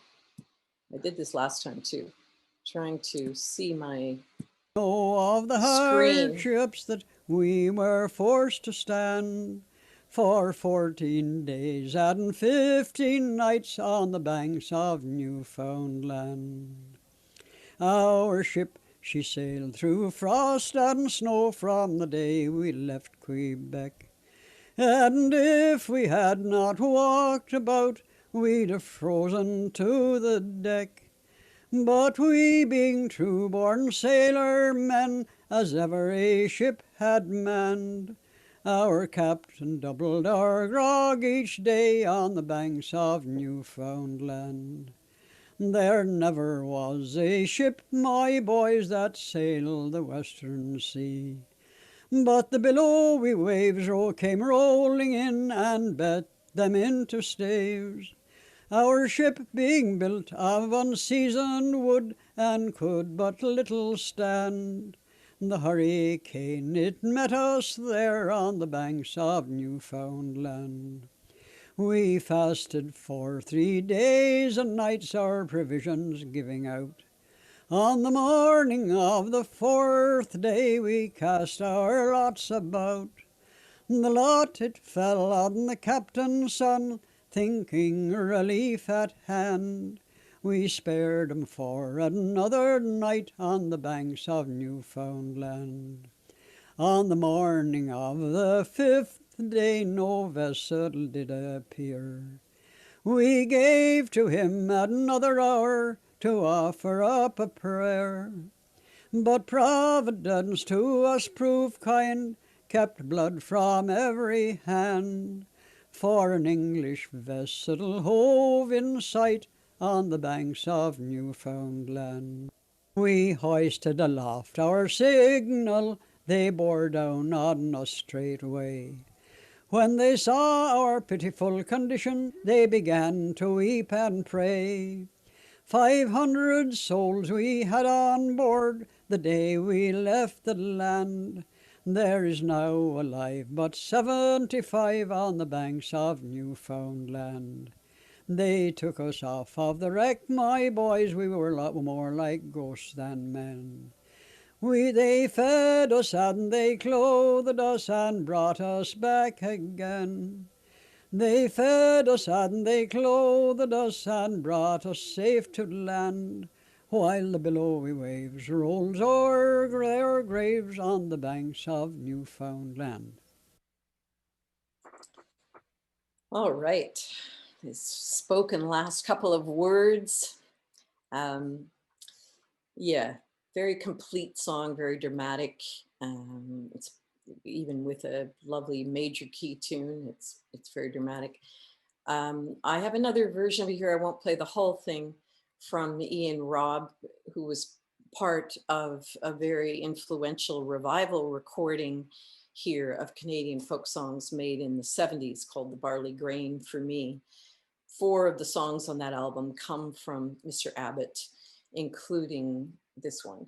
I did this last time too. Trying to see my Know of the screen. hardships that we were forced to stand for 14 days and 15 nights on the banks of Newfoundland. Our ship, she sailed through frost and snow from the day we left Quebec. And if we had not walked about, we'd have frozen to the deck. But we, being true-born sailor men, as ever a ship had manned, our captain doubled our grog each day on the banks of Newfoundland. There never was a ship, my boys, that sailed the western sea, but the billowy waves came rolling in and bet them into staves. Our ship being built of unseasoned wood and could but little stand the hurricane, it met us there on the banks of Newfoundland. We fasted for 3 days and nights, our provisions giving out. On the morning of the 4th day we cast our lots about. The lot it fell on the captain's son, thinking relief at hand. We spared him for another night on the banks of Newfoundland. On the morning of the 5th day no vessel did appear. We gave to him another hour to offer up a prayer. But Providence to us proved kind, kept blood from every hand. For an English vessel hove in sight on the banks of Newfoundland. We hoisted aloft our signal, they bore down on us straightway. When they saw our pitiful condition, they began to weep and pray. 500 souls we had on board the day we left the land. There is now alive but 75 on the banks of Newfoundland. They took us off of the wreck, my boys, we were more like ghosts than men. They fed us and they clothed us and brought us back again. They fed us and they clothed us and brought us safe to land, while the billowy waves rolled o'er their graves on the banks of Newfoundland. All right. This spoken last couple of words. Yeah, very complete song, very dramatic. It's even with a lovely major key tune. It's very dramatic. I have another version of it here. I won't play the whole thing, from Ian Robb, who was part of a very influential revival recording here of Canadian folk songs made in the 70s called The Barley Grain for Me. 4 of the songs on that album come from Mr. Abbott, including this one.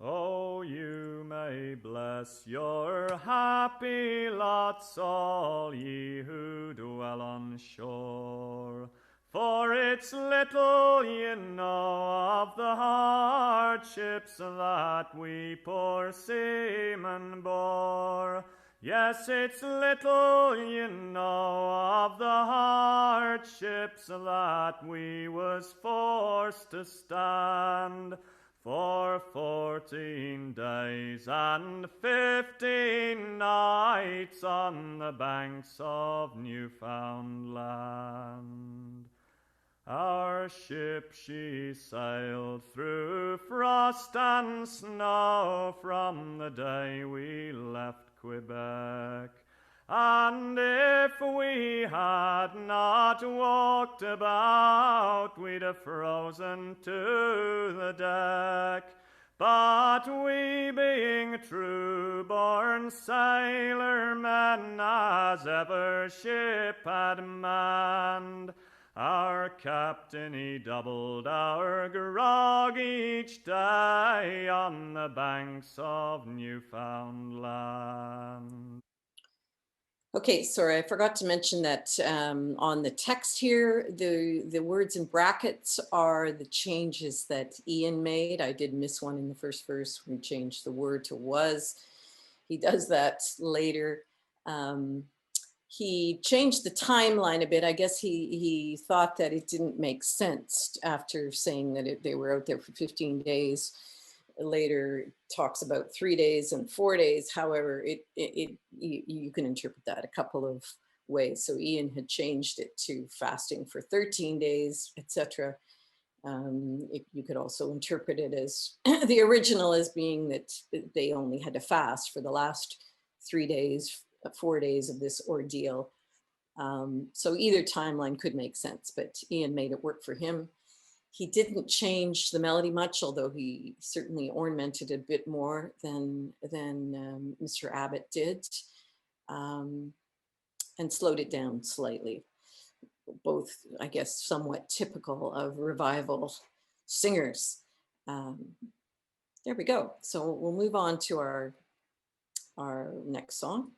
Oh, you may bless your happy lots, all ye who dwell on shore, for it's little ye know of the hardships that we poor seamen bore. Yes, it's little ye know of the hardships that we was forced to stand for 14 days and 15 nights on the banks of Newfoundland. Our ship, she sailed through frost and snow from the day we left Quebec. And if we had not walked about, we'd have frozen to the deck. But we, being true-born sailor-men, as ever ship had manned, our captain, he doubled our grog each day on the banks of Newfoundland. Okay, sorry, I forgot to mention that on the text here, the words in brackets are the changes that Ian made. I did miss one in the first verse. We changed the word to was. He does that later. He changed the timeline a bit. I guess he thought that it didn't make sense after saying that they were out there for 15 days. Later talks about 3 days and 4 days. However, you can interpret that a couple of ways. So Ian had changed it to fasting for 13 days, etc. You could also interpret it as the original as being that they only had to fast for the last 3 days, 4 days of this ordeal. So either timeline could make sense, but Ian made it work for him. He didn't change the melody much, although he certainly ornamented it a bit more than Mr. Abbott did, and slowed it down slightly. Both, I guess, somewhat typical of revival singers. There we go. So we'll move on to our next song.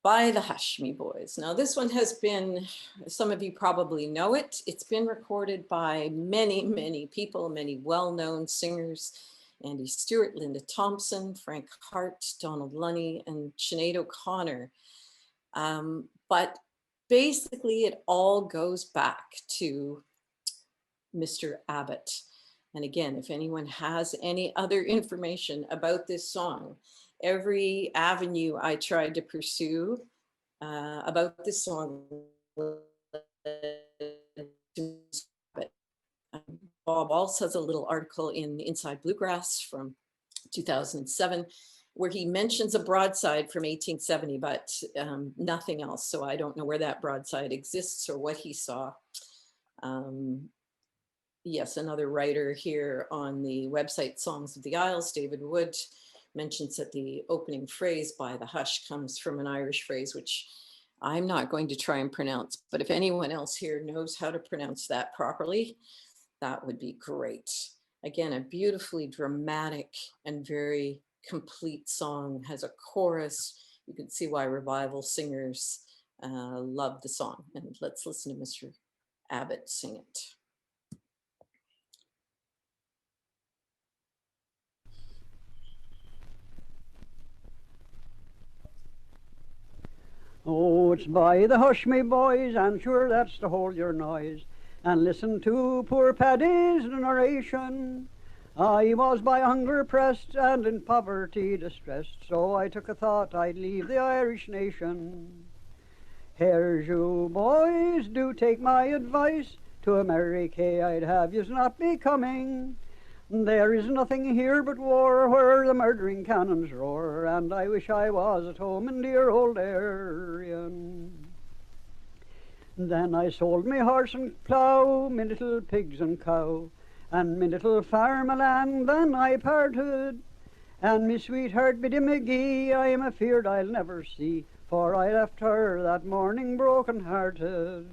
By the Hush Me Boys. Now this one has been, some of you probably know it. It's been recorded by many, many people, many well-known singers. Andy Stewart, Linda Thompson, Frank Hart, Donald Lunny, and Sinead O'Connor. But basically it all goes back to Mr. Abbott. And again, if anyone has any other information about this song, every avenue I tried to pursue about this song. Bob also has a little article in Inside Bluegrass from 2007 where he mentions a broadside from 1870, but nothing else. So I don't know where that broadside exists or what he saw. Yes, another writer here on the website Songs of the Isles, David Wood, mentions that the opening phrase "by the hush" comes from an Irish phrase, which I'm not going to try and pronounce, but if anyone else here knows how to pronounce that properly, that would be great. Again, a beautifully dramatic and very complete song, has a chorus. You can see why revival singers love the song. And let's listen to Mr. Abbott sing it. Oh, it's by the hush, me boys, and sure that's to hold your noise, and listen to poor Paddy's narration. I was by hunger pressed, and in poverty distressed, so I took a thought I'd leave the Irish nation. Here's you boys, do take my advice, to America I'd have yous not be coming. There is nothing here but war, where the murdering cannons roar, and I wish I was at home in dear old Aryan. Then I sold me horse and plough, me little pigs and cow, and me little farm of land, then I parted. And me sweetheart Biddy McGee I am afeard I'll never see, for I left her that morning broken-hearted.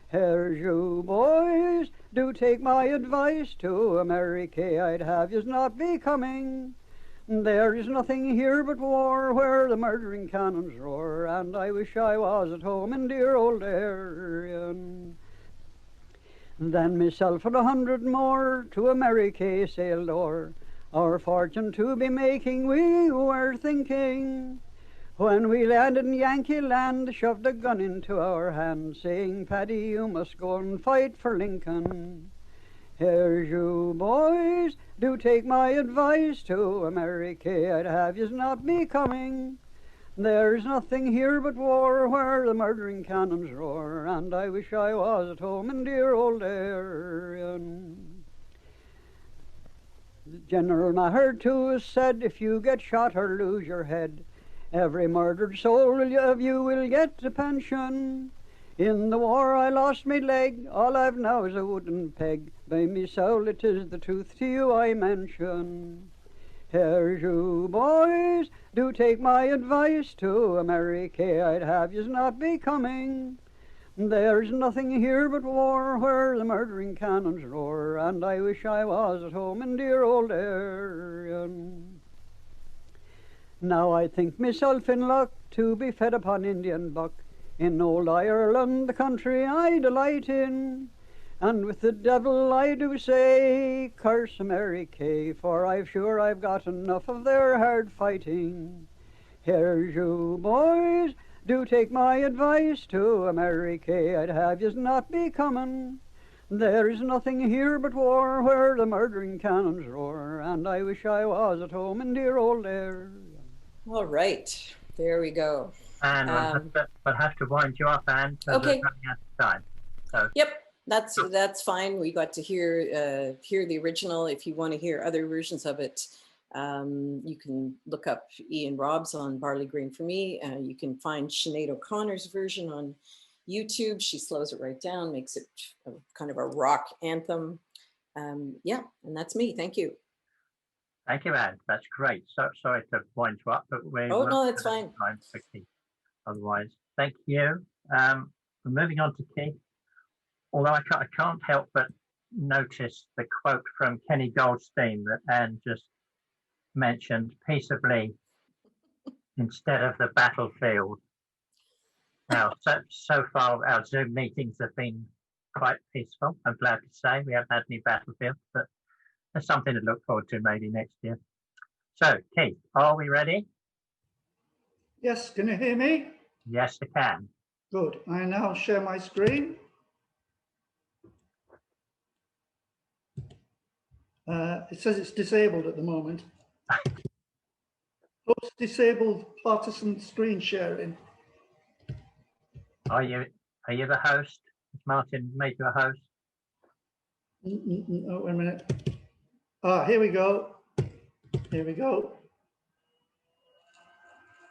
Here's you boys, do take my advice to America, I'd have yous not be coming. There is nothing here but war where the murdering cannons roar, and I wish I was at home in dear old Erin. Then myself and 100 more to America sailed o'er, our fortune to be making we were thinking. When we landed in Yankee land, shoved a gun into our hand, saying, Paddy, you must go and fight for Lincoln. Here's you boys, do take my advice to America, I'd have yous not be coming. There's nothing here but war where the murdering cannons roar, and I wish I was at home in dear old Erin. General Maher too said, if you get shot or lose your head, every murdered soul of you will get a pension. In the war I lost me leg, all I've now is a wooden peg. By me soul, it is the truth to you I mention. Here's you boys, do take my advice to America, I'd have yous not be coming. There's nothing here but war where the murdering cannons roar, and I wish I was at home in dear old Erin. Now I think myself in luck to be fed upon Indian buck, in old Ireland, the country I delight in. And with the devil I do say, curse America, for I've got enough of their hard fighting. Here's you boys, do take my advice to America, I'd have yous not be coming. There's nothing here but war where the murdering cannons roar, and I wish I was at home in dear old Erin. All right, there we go. And I'll have to wind you up, Anne, because we're running out of time. So. Yep, that's fine. We got to hear the original. If you want to hear other versions of it, you can look up Ian Robbs on Barley Green for Me. You can find Sinead O'Connor's version on YouTube. She slows it right down, makes it kind of a rock anthem. Yeah, and that's me. Thank you. Thank you, Anne. That's great. So sorry to wind you up, but we're no, it's fine. Time quickly. Otherwise, thank you. We're moving on to Keith. Although I can't help but notice the quote from Kenny Goldstein that Anne just mentioned, peaceably instead of the battlefield. Now, so far our Zoom meetings have been quite peaceful. I'm glad to say we haven't had any battlefield, but there's something to look forward to maybe next year. So, Keith, are we ready? Yes, can you hear me? Yes, I can. Good. I now share my screen. It says it's disabled at the moment. Oops, disabled partisan screen sharing. Are you the host? Has Martin made you a host? Oh, wait a minute. Ah, here we go. Here we go.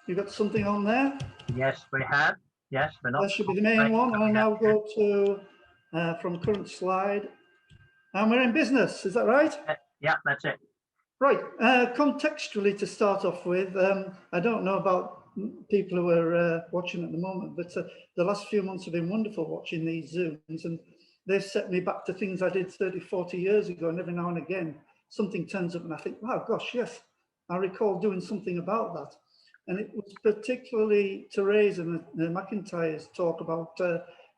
You got something on there? Yes, we have. Yes, we're not. That should be the main one. I'll now go to from current slide. And we're in business, is that right? Yeah, that's it. Right. Contextually, to start off with, I don't know about people who are watching at the moment, but the last few months have been wonderful watching these Zooms, and they've set me back to things I did 30, 40 years ago, and every now and again, something turns up and I think, wow, gosh, yes, I recall doing something about that. And it was particularly Therese and McIntyre's talk about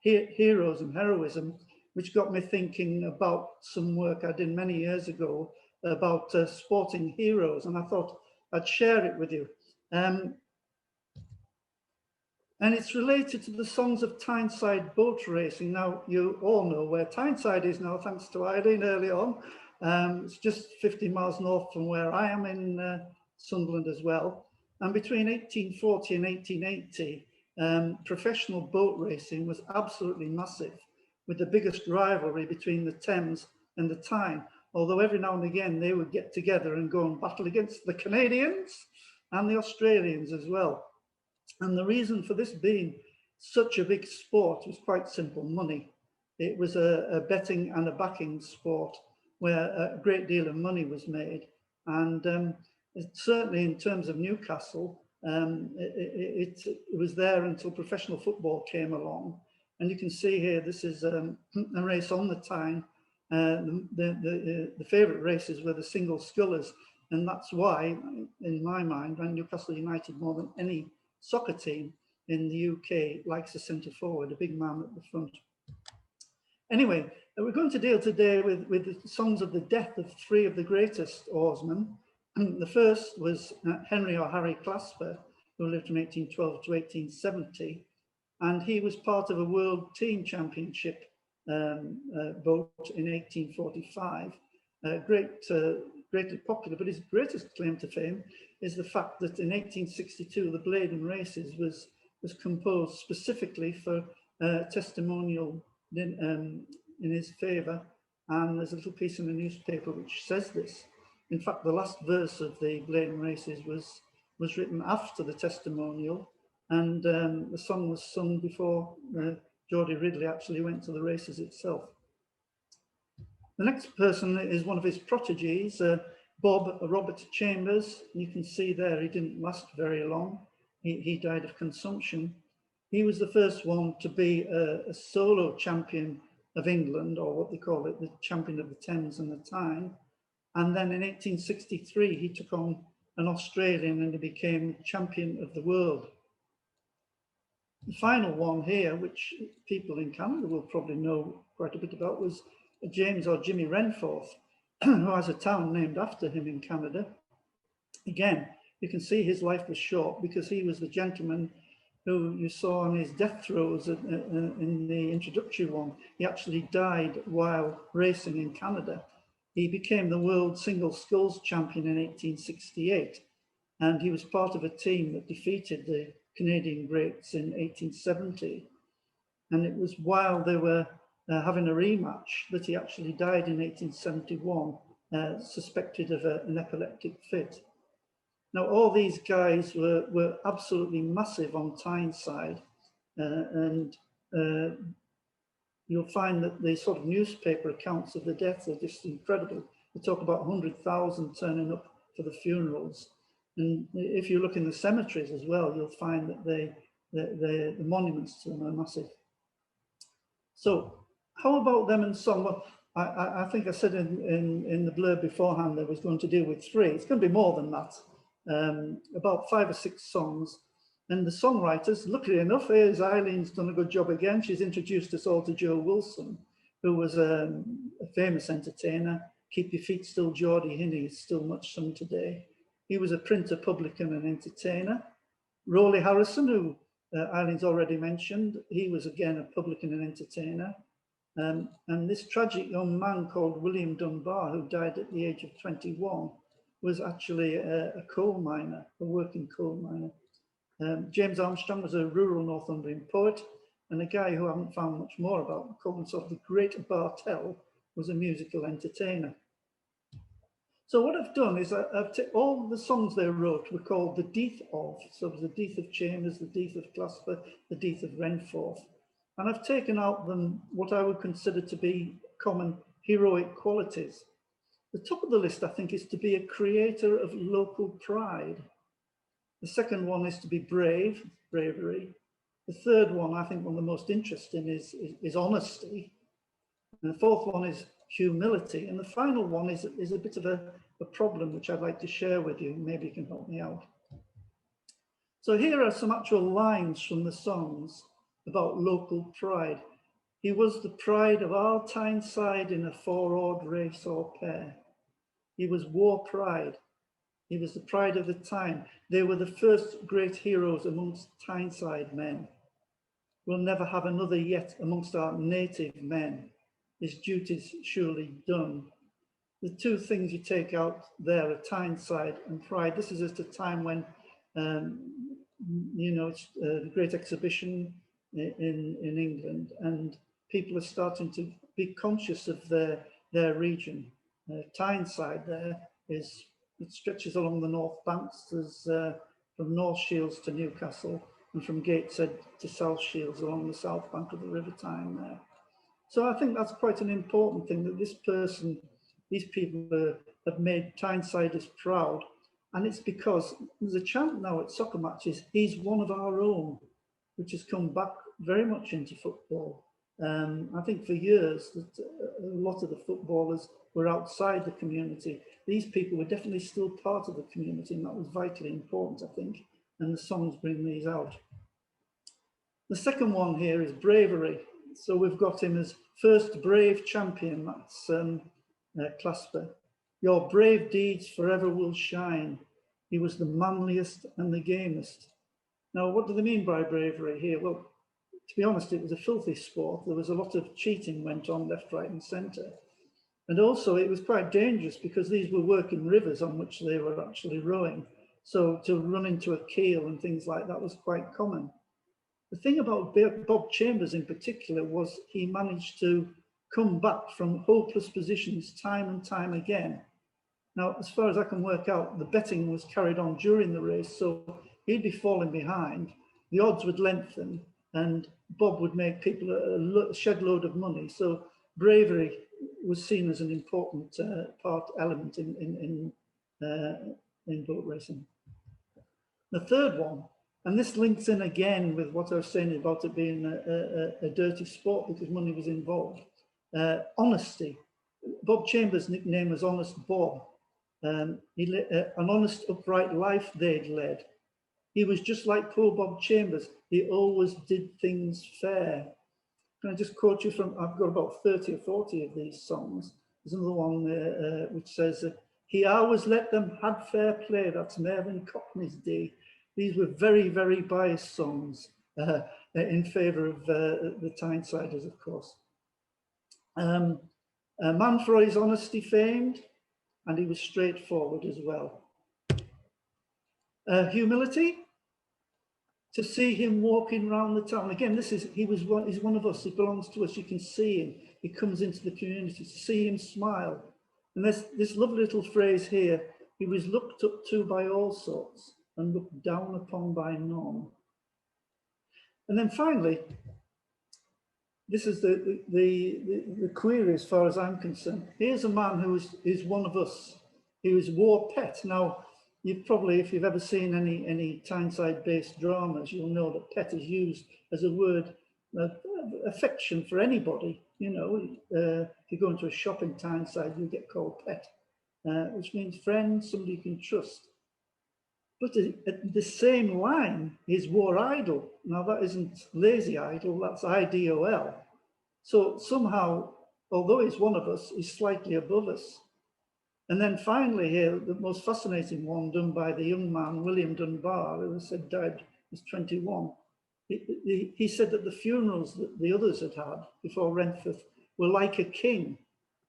heroes and heroism, which got me thinking about some work I did many years ago about sporting heroes, and I thought I'd share it with you. And it's related to the Songs of Tyneside boat racing. Now, you all know where Tyneside is now, thanks to Eileen early on. It's just 50 miles north from where I am in Sunderland as well. And between 1840 and 1880, professional boat racing was absolutely massive, with the biggest rivalry between the Thames and the Tyne, although every now and again they would get together and go and battle against the Canadians and the Australians as well. And the reason for this being such a big sport was quite simple money. It was a betting and a backing sport where a great deal of money was made. And certainly in terms of Newcastle, it was there until professional football came along. And you can see here, this is a race on the Tyne. The favourite races were the single scullers. And that's why, in my mind, when Newcastle United, more than any soccer team in the UK, likes a centre forward, a big man at the front. Anyway, we're going to deal today with the songs of the death of three of the greatest oarsmen. The first was Henry or Harry Clasper, who lived from 1812 to 1870, and he was part of a World Team Championship boat in 1845. Greatly popular, but his greatest claim to fame is the fact that in 1862 the Bladen Races was composed specifically for testimonial in his favour, and there's a little piece in the newspaper which says this. In fact, the last verse of the Bladen Races was written after the testimonial, and the song was sung before Geordie Ridley actually went to the races itself. The next person is one of his proteges, Bob Robert Chambers. You can see there he didn't last very long. He died of consumption. He was the first one to be a solo champion of England, or what they call it, the champion of the Thames and the Tyne. And then in 1863, he took on an Australian and he became champion of the world. The final one here, which people in Canada will probably know quite a bit about, was James or Jimmy Renforth, who has a town named after him in Canada. Again, you can see his life was short because he was the gentleman who you saw on his death throes in the introductory one. He actually died while racing in Canada. He became the world single sculls champion in 1868, and he was part of a team that defeated the Canadian greats in 1870. And it was while they were having a rematch that he actually died in 1871, suspected of an epileptic fit. Now, all these guys were absolutely massive on Tyneside, and you'll find that the sort of newspaper accounts of the deaths are just incredible. They talk about 100,000 turning up for the funerals. And if you look in the cemeteries as well, you'll find that the monuments to them are massive. So how about them and song? Well, I think I said in the blurb beforehand that I was going to deal with three. It's going to be more than that. About 5 or 6 songs. And the songwriters, luckily enough, here's Eileen's done a good job again. She's introduced us all to Joe Wilson, who was a famous entertainer. Keep Your Feet Still, Geordie Hinney is still much sung today. He was a printer, publican and entertainer. Rowley Harrison, who Eileen's already mentioned, he was again a publican and entertainer. And this tragic young man called William Dunbar, who died at the age of 21, was actually a coal miner, a working coal miner. James Armstrong was a rural Northumbrian poet, and a guy who I haven't found much more about, called himself the Great Bartell, was a musical entertainer. So what I've done is I've taken all the songs they wrote were called the Death of. So it was the Death of Chambers, the Death of Clasper, the Death of Renforth. And I've taken out them what I would consider to be common heroic qualities. The top of the list, I think, is to be a creator of local pride. The second one is to be brave, bravery. The third one, I think one of the most interesting is honesty. And the fourth one is humility. And the final one is a bit of a problem which I'd like to share with you. Maybe you can help me out. So here are some actual lines from the songs about local pride. He was the pride of our Tyneside in a four-oared race or pair. He was war pride. He was the pride of the Tyne. They were the first great heroes amongst Tyneside men. We'll never have another yet amongst our native men. His duties surely done. The two things you take out there are Tyneside and pride. This is at a time when, you know, it's the Great Exhibition in England, and people are starting to be conscious of their region. Tyneside there it stretches along the north banks. There's from North Shields to Newcastle. and from Gateshead to South Shields along the south bank of the River Tyne there. So I think that's quite an important thing, that these people have made Tynesiders proud. And it's because there's a chant now at soccer matches, he's one of our own, which has come back very much into football. I think for years that a lot of the footballers were outside the community. These people were definitely still part of the community, and that was vitally important, I think, and the songs bring these out. The second one here is bravery. So we've got him as first brave champion, that's Clasper. Your brave deeds forever will shine. He was the manliest and the gamest. Now, what do they mean by bravery here? Well, to be honest, it was a filthy sport. There was a lot of cheating went on left, right and centre. And also it was quite dangerous because these were working rivers on which they were actually rowing. So to run into a keel and things like that was quite common. The thing about Bob Chambers in particular was he managed to come back from hopeless positions time and time again. Now, as far as I can work out, the betting was carried on during the race, so he'd be falling behind, the odds would lengthen, and Bob would make people a shed load of money. So bravery was seen as an important element in boat racing. The third one, and this links in again with what I was saying about it being a dirty sport because money was involved. Honesty. Bob Chambers' nickname was Honest Bob. An honest, upright life they'd led. He was just like poor Bob Chambers. He always did things fair. Can I just quote you from, I've got about 30 or 40 of these songs. There's another one which says, he always let them have fair play. That's Mervyn Cockney's day. These were very, very biased songs in favour of the Tynesiders, of course. A man for his honesty famed, and he was straightforward as well. Humility, to see him walking around the town. Again, he's one of us, he belongs to us, you can see him. He comes into the community, to see him smile. And there's this lovely little phrase here, he was looked up to by all sorts and looked down upon by none. And then finally, this is the query as far as I'm concerned. Here's a man who is one of us. He was war pet. Now, you've probably, if you've ever seen any Tyneside-based dramas, you'll know that pet is used as a word of affection for anybody. You know, if you go into a shop in Tyneside, you get called pet, which means friend, somebody you can trust. But at the same line is war idol. Now that isn't lazy idol, that's IDOL. So somehow, although he's one of us, he's slightly above us. And then finally here, the most fascinating one done by the young man, William Dunbar, who was said died, was 21. He said that the funerals that the others had before Renforth were like a king.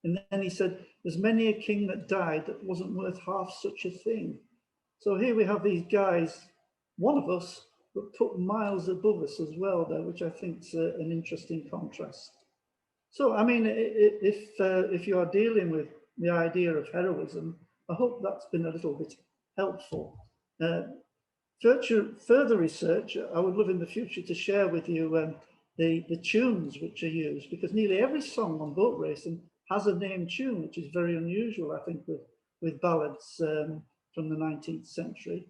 And then he said, there's many a king that died that wasn't worth half such a thing. So here we have these guys, one of us, but put miles above us as well there, which I think is an interesting contrast. So, I mean, if you are dealing with the idea of heroism, I hope that's been a little bit helpful. Further research, I would love in the future to share with you the tunes which are used, because nearly every song on boat racing has a named tune, which is very unusual, I think, with ballads from the 19th century.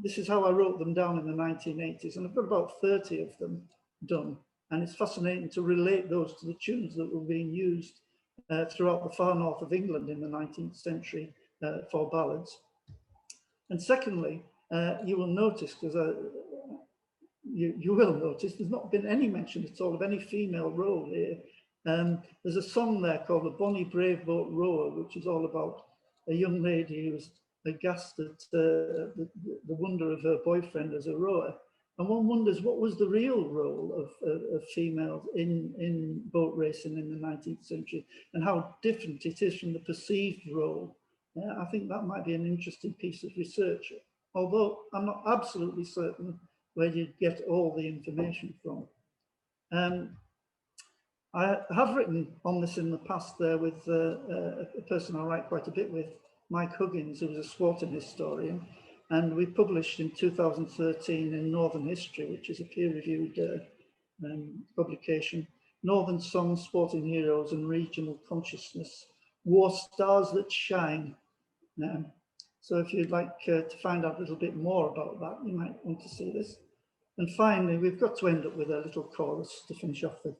This is how I wrote them down in the 1980s, and I've got about 30 of them done. And it's fascinating to relate those to the tunes that were being used throughout the far north of England in the 19th century for ballads. And secondly, you will notice, because you will notice, there's not been any mention at all of any female role here. There's a song there called The Bonnie Brave Boat Rower, which is all about a young lady who was aghast at the wonder of her boyfriend as a rower. And one wonders what was the real role of females in boat racing in the 19th century and how different it is from the perceived role. I think that might be an interesting piece of research, although I'm not absolutely certain where you'd get all the information from. I have written on this in the past there with a person I write quite a bit with, Mike Huggins, who was a sporting historian. And we published in 2013 in Northern History, which is a peer-reviewed publication, Northern Songs, Sporting Heroes and Regional Consciousness, War Stars That Shine. So if you'd like to find out a little bit more about that, you might want to see this. And finally, we've got to end up with a little chorus to finish off with.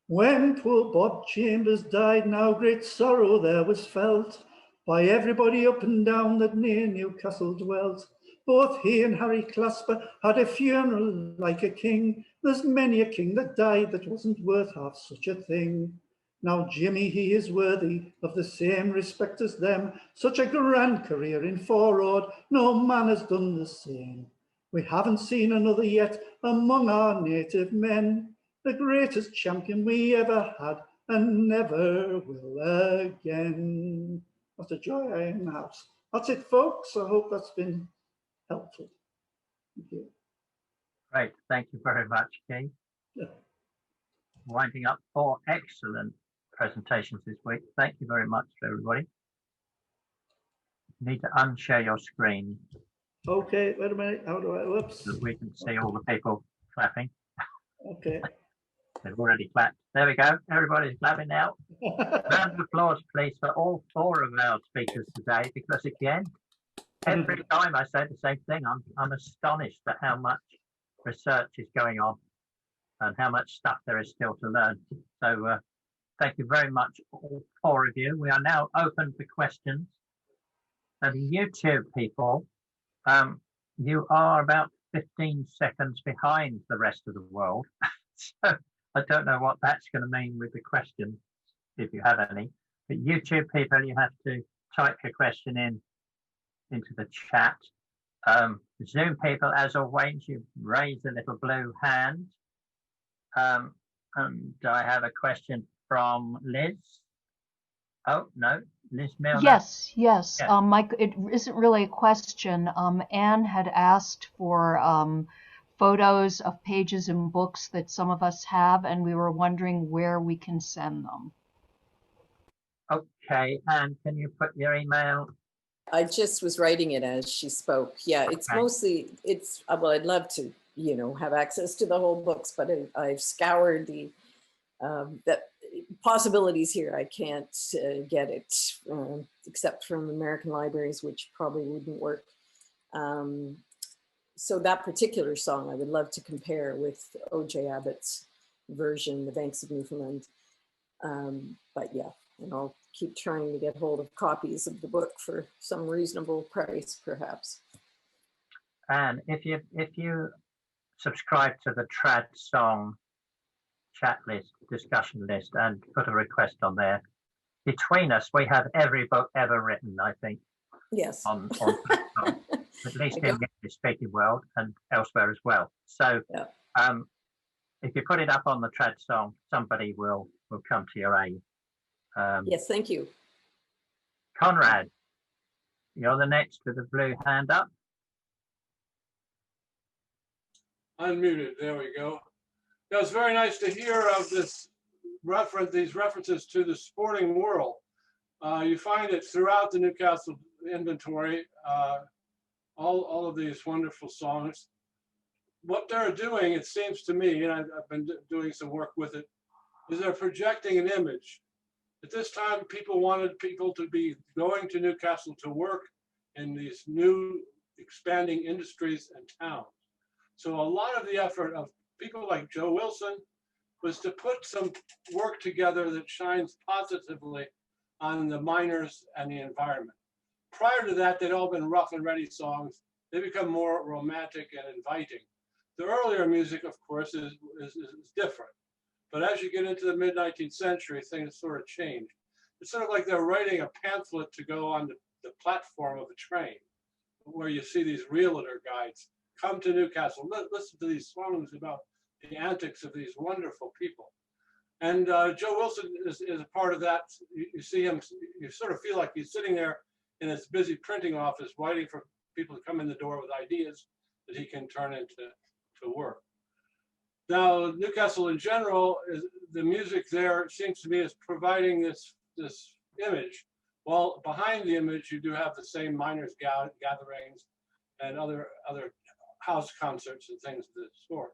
When poor Bob Chambers died, now great sorrow there was felt by everybody up and down that near Newcastle dwelt. Both he and Harry Clasper had a funeral like a king. There's many a king that died that wasn't worth half such a thing. Now Jimmy, he is worthy of the same respect as them. Such a grand career in forward, no man has done the same. We haven't seen another yet among our native men. The greatest champion we ever had and never will again. What a joy I am in the house. That's it, folks. I hope that's been helpful. Thank you. Great. Thank you very much, Keith. Yeah. Winding up 4 excellent presentations this week. Thank you very much to everybody. You need to unshare your screen. Okay, wait a minute. How do I, whoops. So we can see all the people clapping. Okay. They've already clapped. There we go. Everybody's clapping now. Round of applause, please, for all 4 of our speakers today, because again, every time I say the same thing, I'm astonished at how much research is going on and how much stuff there is still to learn. So thank you very much, all 4 of you. We are now open for questions. And the YouTube people, you are about 15 seconds behind the rest of the world. So I don't know what that's going to mean with the questions, if you have any. But YouTube people, you have to type your question into the chat. Zoom people, as always, you raise a little blue hand. And I have a question from Liz. Oh, no, Liz Milner. Yes. Yeah. Mike, it isn't really a question. Anne had asked for photos of pages and books that some of us have, and we were wondering where we can send them. Okay, and can you put your email? I just was writing it as she spoke. Yeah, it's Okay. mostly, well, I'd love to, have access to the whole books, but I've scoured the possibilities here. I can't get it except from American libraries, which probably wouldn't work. So that particular song, I would love to compare with O.J. Abbott's version, The Banks of Newfoundland. But yeah, and I'll keep trying to get hold of copies of the book for some reasonable price, perhaps. And if you subscribe to the trad song chat list, discussion list, and put a request on there, between us, we have every book ever written, I think. Yes. On at least in the English speaking world and elsewhere as well. So yeah. If you put it up on the trad song, somebody will come to your aid. Yes, thank you. Conrad, you're the next with the blue hand up. Unmuted, there we go. It was very nice to hear of these references to the sporting world. You find it throughout the Newcastle inventory, all of these wonderful songs. What they're doing, it seems to me, and I've been doing some work with it, is they're projecting an image. At this time, people wanted people to be going to Newcastle to work in these new expanding industries and towns. So a lot of the effort of people like Joe Wilson was to put some work together that shines positively on the miners and the environment. Prior to that, they'd all been rough and ready songs. They become more romantic and inviting. The earlier music, of course, is different. But as you get into the mid-19th century, things sort of change. It's sort of like they're writing a pamphlet to go on the platform of a train, where you see these realtor guides come to Newcastle, listen to these songs about the antics of these wonderful people. And Joe Wilson is a part of that. You see him, you sort of feel like he's sitting there in his busy printing office waiting for people to come in the door with ideas that he can turn into work. Now, Newcastle in general, the music there seems to me is providing this image Well, behind the image, you do have the same miners' gatherings and other house concerts and things of this sort.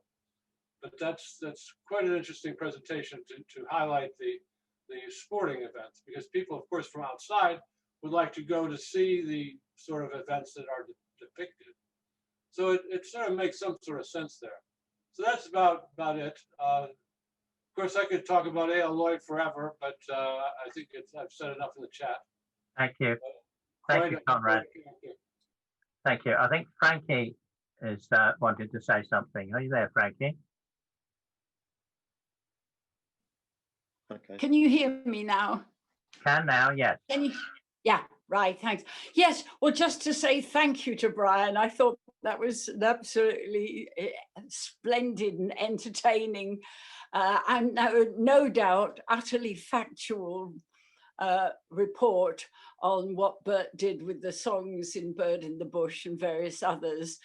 But that's quite an interesting presentation to highlight the sporting events, because people, of course, from outside would like to go to see the sort of events that are depicted. So it sort of makes some sort of sense there. So that's about it. Of course, I could talk about A.L. Lloyd forever, but I think I've said enough in the chat. Thank you. Thank you, Conrad. Thank you. I think Frankie is wanted to say something. Are you there, Frankie? Okay. Can you hear me now? Can now, yes. Can you? Yeah, right, thanks. Yes, well, just to say thank you to Brian. I thought that was an absolutely splendid and entertaining and no doubt utterly factual report on what Bert did with the songs in Bird in the Bush and various others.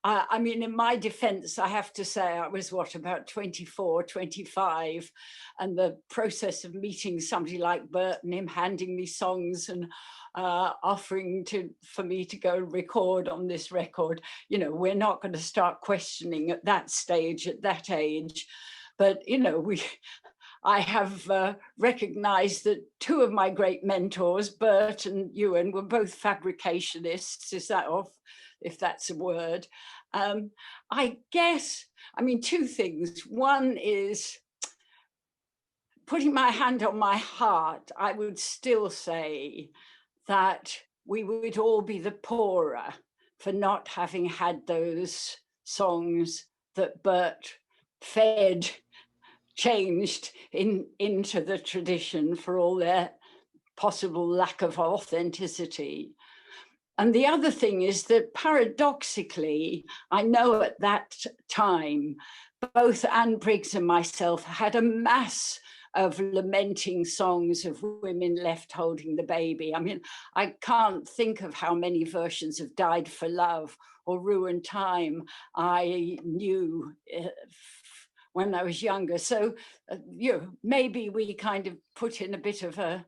I mean, in my defense, I have to say I was, about 24, 25, and the process of meeting somebody like Bert and him handing me songs and offering for me to go record on this record, you know, we're not going to start questioning at that stage, at that age. But, you know, I have recognized that two of my great mentors, Bert and Ewan, were both fabricationists, if that's a word. I guess, I mean, two things. One is, putting my hand on my heart, I would still say that we would all be the poorer for not having had those songs that Bert fed, changed into the tradition for all their possible lack of authenticity. And the other thing is that paradoxically, I know at that time, both Anne Briggs and myself had a mass of lamenting songs of women left holding the baby. I mean, I can't think of how many versions of Died for Love or Ruined Time I knew when I was younger. So, you know, maybe we kind of put in a bit of a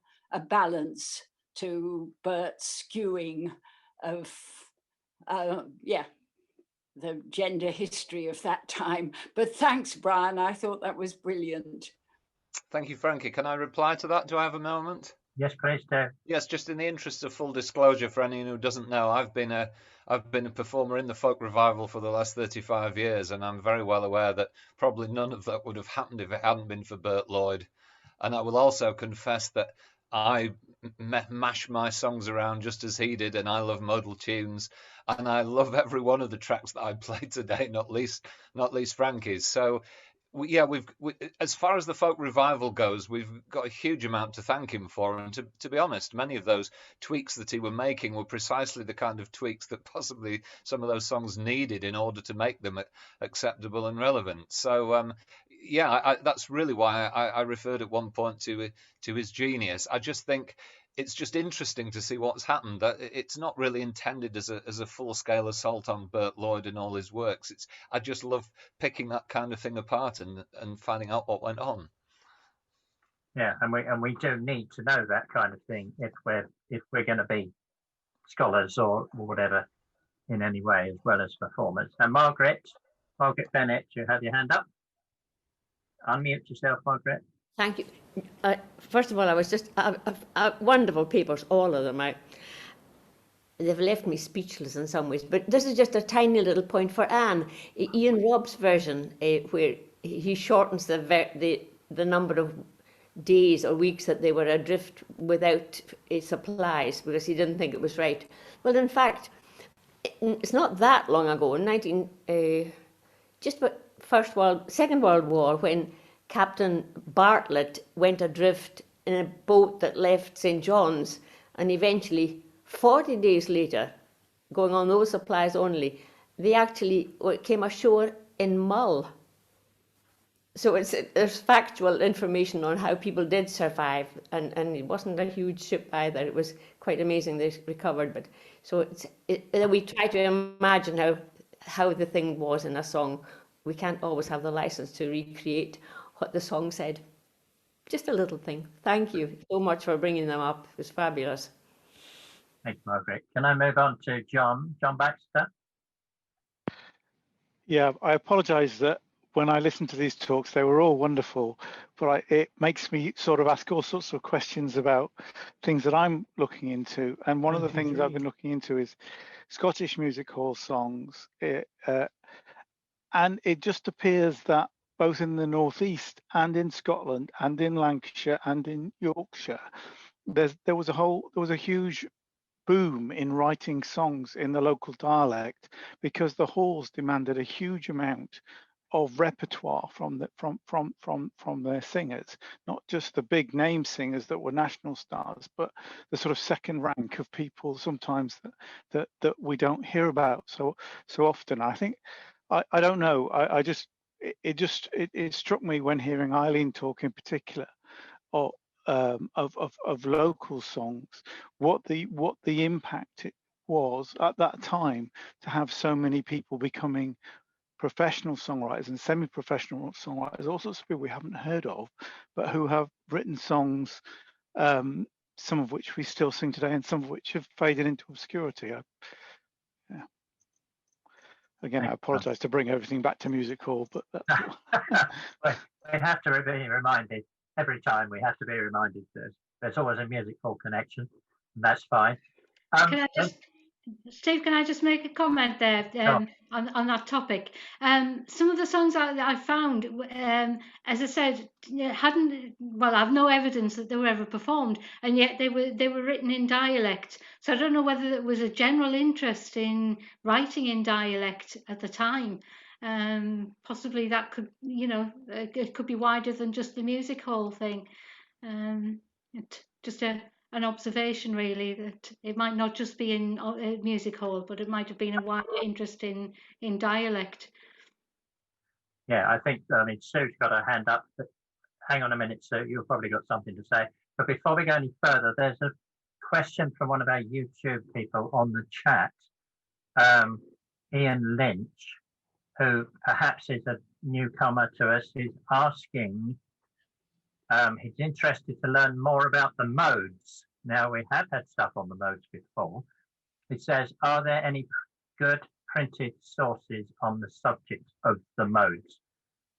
balance to Bert's skewing of, the gender history of that time. But thanks, Brian. I thought that was brilliant. Thank you, Frankie. Can I reply to that? Do I have a moment? Yes, please do. Yes, just in the interest of full disclosure for anyone who doesn't know, I've been a performer in the folk revival for the last 35 years, and I'm very well aware that probably none of that would have happened if it hadn't been for Bert Lloyd. And I will also confess that I mash my songs around just as he did, and I love modal tunes, and I love every one of the tracks that I played today, not least Frankie's. So we've as far as the folk revival goes, we've got a huge amount to thank him for. And to be honest, many of those tweaks that he were making were precisely the kind of tweaks that possibly some of those songs needed in order to make them acceptable and relevant. So that's really why I referred at one point to his genius. I just think it's just interesting to see what's happened. That it's not really intended as a full-scale assault on Bert Lloyd and all his works. I just love picking that kind of thing apart and finding out what went on. Yeah, and we do need to know that kind of thing if we're going to be scholars or whatever in any way, as well as performers. And Margaret Bennett, you have your hand up. Unmute yourself, Margaret. Thank you. First of all, I was just wonderful people, all of them. They've left me speechless in some ways, but this is just a tiny little point for Anne. Ian Robb's version, where he shortens the number of days or weeks that they were adrift without supplies because he didn't think it was right. Well, in fact, it's not that long ago, in Second World War, when Captain Bartlett went adrift in a boat that left St. John's, and eventually 40 days later, going on those supplies only, they actually came ashore in Mull. So there's factual information on how people did survive, and it wasn't a huge ship either. It was quite amazing they recovered. But so we try to imagine how the thing was in a song. We can't always have the license to recreate what the song said. Just a little thing. Thank you so much for bringing them up. It was fabulous. Thanks, Margaret. Can I move on to John Baxter? Yeah, I apologise that when I listened to these talks, they were all wonderful, but it makes me sort of ask all sorts of questions about things that I'm looking into. And one of the things I've been looking into is Scottish music hall songs. And it just appears that both in the Northeast and in Scotland and in Lancashire and in Yorkshire, there was a huge boom in writing songs in the local dialect because the halls demanded a huge amount of repertoire from their singers, not just the big name singers that were national stars, but the sort of second rank of people sometimes that we don't hear about so often. I think I don't know. It struck me when hearing Eileen talk in particular, or of local songs, what the impact it was at that time to have so many people becoming professional songwriters and semi-professional songwriters, all sorts of people we haven't heard of, but who have written songs, some of which we still sing today, and some of which have faded into obscurity. Again, I apologise to bring everything back to music hall, but we have to be reminded every time. We have to be reminded that there's always a music hall connection, and that's fine. Steve, can I just make a comment there on that topic? Some of the songs I found, as I said, I've no evidence that they were ever performed, and yet they were written in dialect. So I don't know whether there was a general interest in writing in dialect at the time. Possibly that could, it could be wider than just the music hall thing. Just an observation, really, that it might not just be in music hall, but it might have been a wider interest in dialect. Yeah, I think, Sue's got her hand up, but hang on a minute, Sue, you've probably got something to say. But before we go any further, there's a question from one of our YouTube people on the chat, Ian Lynch, who perhaps is a newcomer to us, is asking, he's interested to learn more about the modes. Now, we have had stuff on the modes before. It says, are there any good printed sources on the subject of the modes?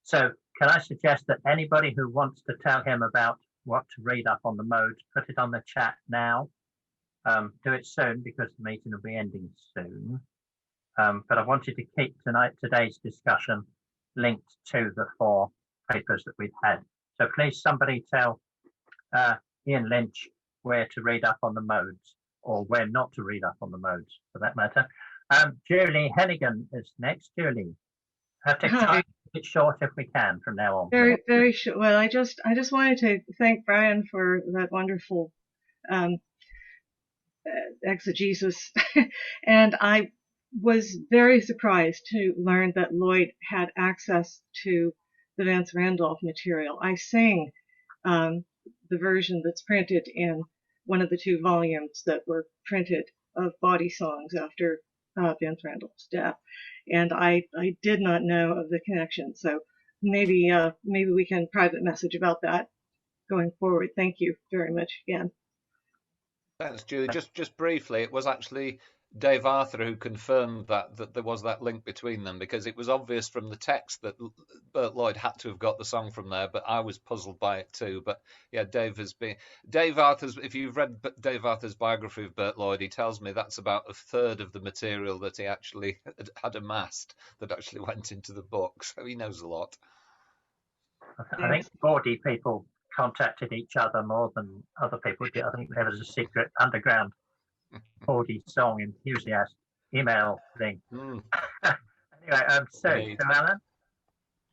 So can I suggest that anybody who wants to tell him about what to read up on the modes, put it on the chat now. Do it soon because the meeting will be ending soon. But I wanted to keep today's discussion linked to the 4 papers that we've had. So please somebody tell Ian Lynch where to read up on the modes, or where not to read up on the modes for that matter. Julie Hennigan is next. Julie, have to keep it short if we can from now on. Very, very short. Well, I just wanted to thank Brian for that wonderful exegesis. And I was very surprised to learn that Lloyd had access to the Vance Randolph material. I sing the version that's printed in one of the 2 volumes that were printed of body songs after Vance Randolph's death, and I did not know of the connection. So maybe we can private message about that going forward. Thank you very much again. Thanks, Julie. Just briefly, it was actually Dave Arthur who confirmed that there was that link between them, because it was obvious from the text that Bert Lloyd had to have got the song from there, but I was puzzled by it too. But yeah, Dave Arthur's, if you've read Dave Arthur's biography of Bert Lloyd, he tells me that's about a third of the material that he actually had amassed that actually went into the book, so he knows a lot. I think 40 people contacted each other more than other people did. I think there was a secret underground 40 song enthusiast email thing. Anyway, so Alan?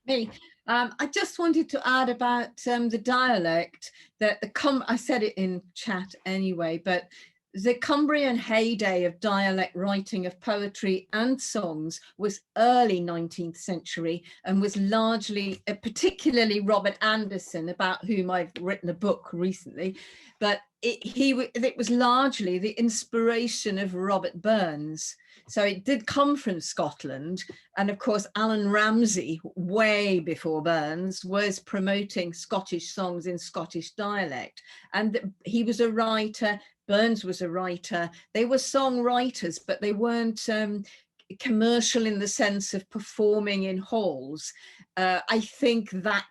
Me. I just wanted to add about the dialect, that I said it in chat anyway, but the Cumbrian heyday of dialect writing of poetry and songs was early 19th century and was largely, particularly Robert Anderson, about whom I've written a book recently, but it was largely the inspiration of Robert Burns. So it did come from Scotland. And of course, Alan Ramsay, way before Burns, was promoting Scottish songs in Scottish dialect. And he was a writer Burns was a writer. They were songwriters, but they weren't commercial in the sense of performing in halls. I think that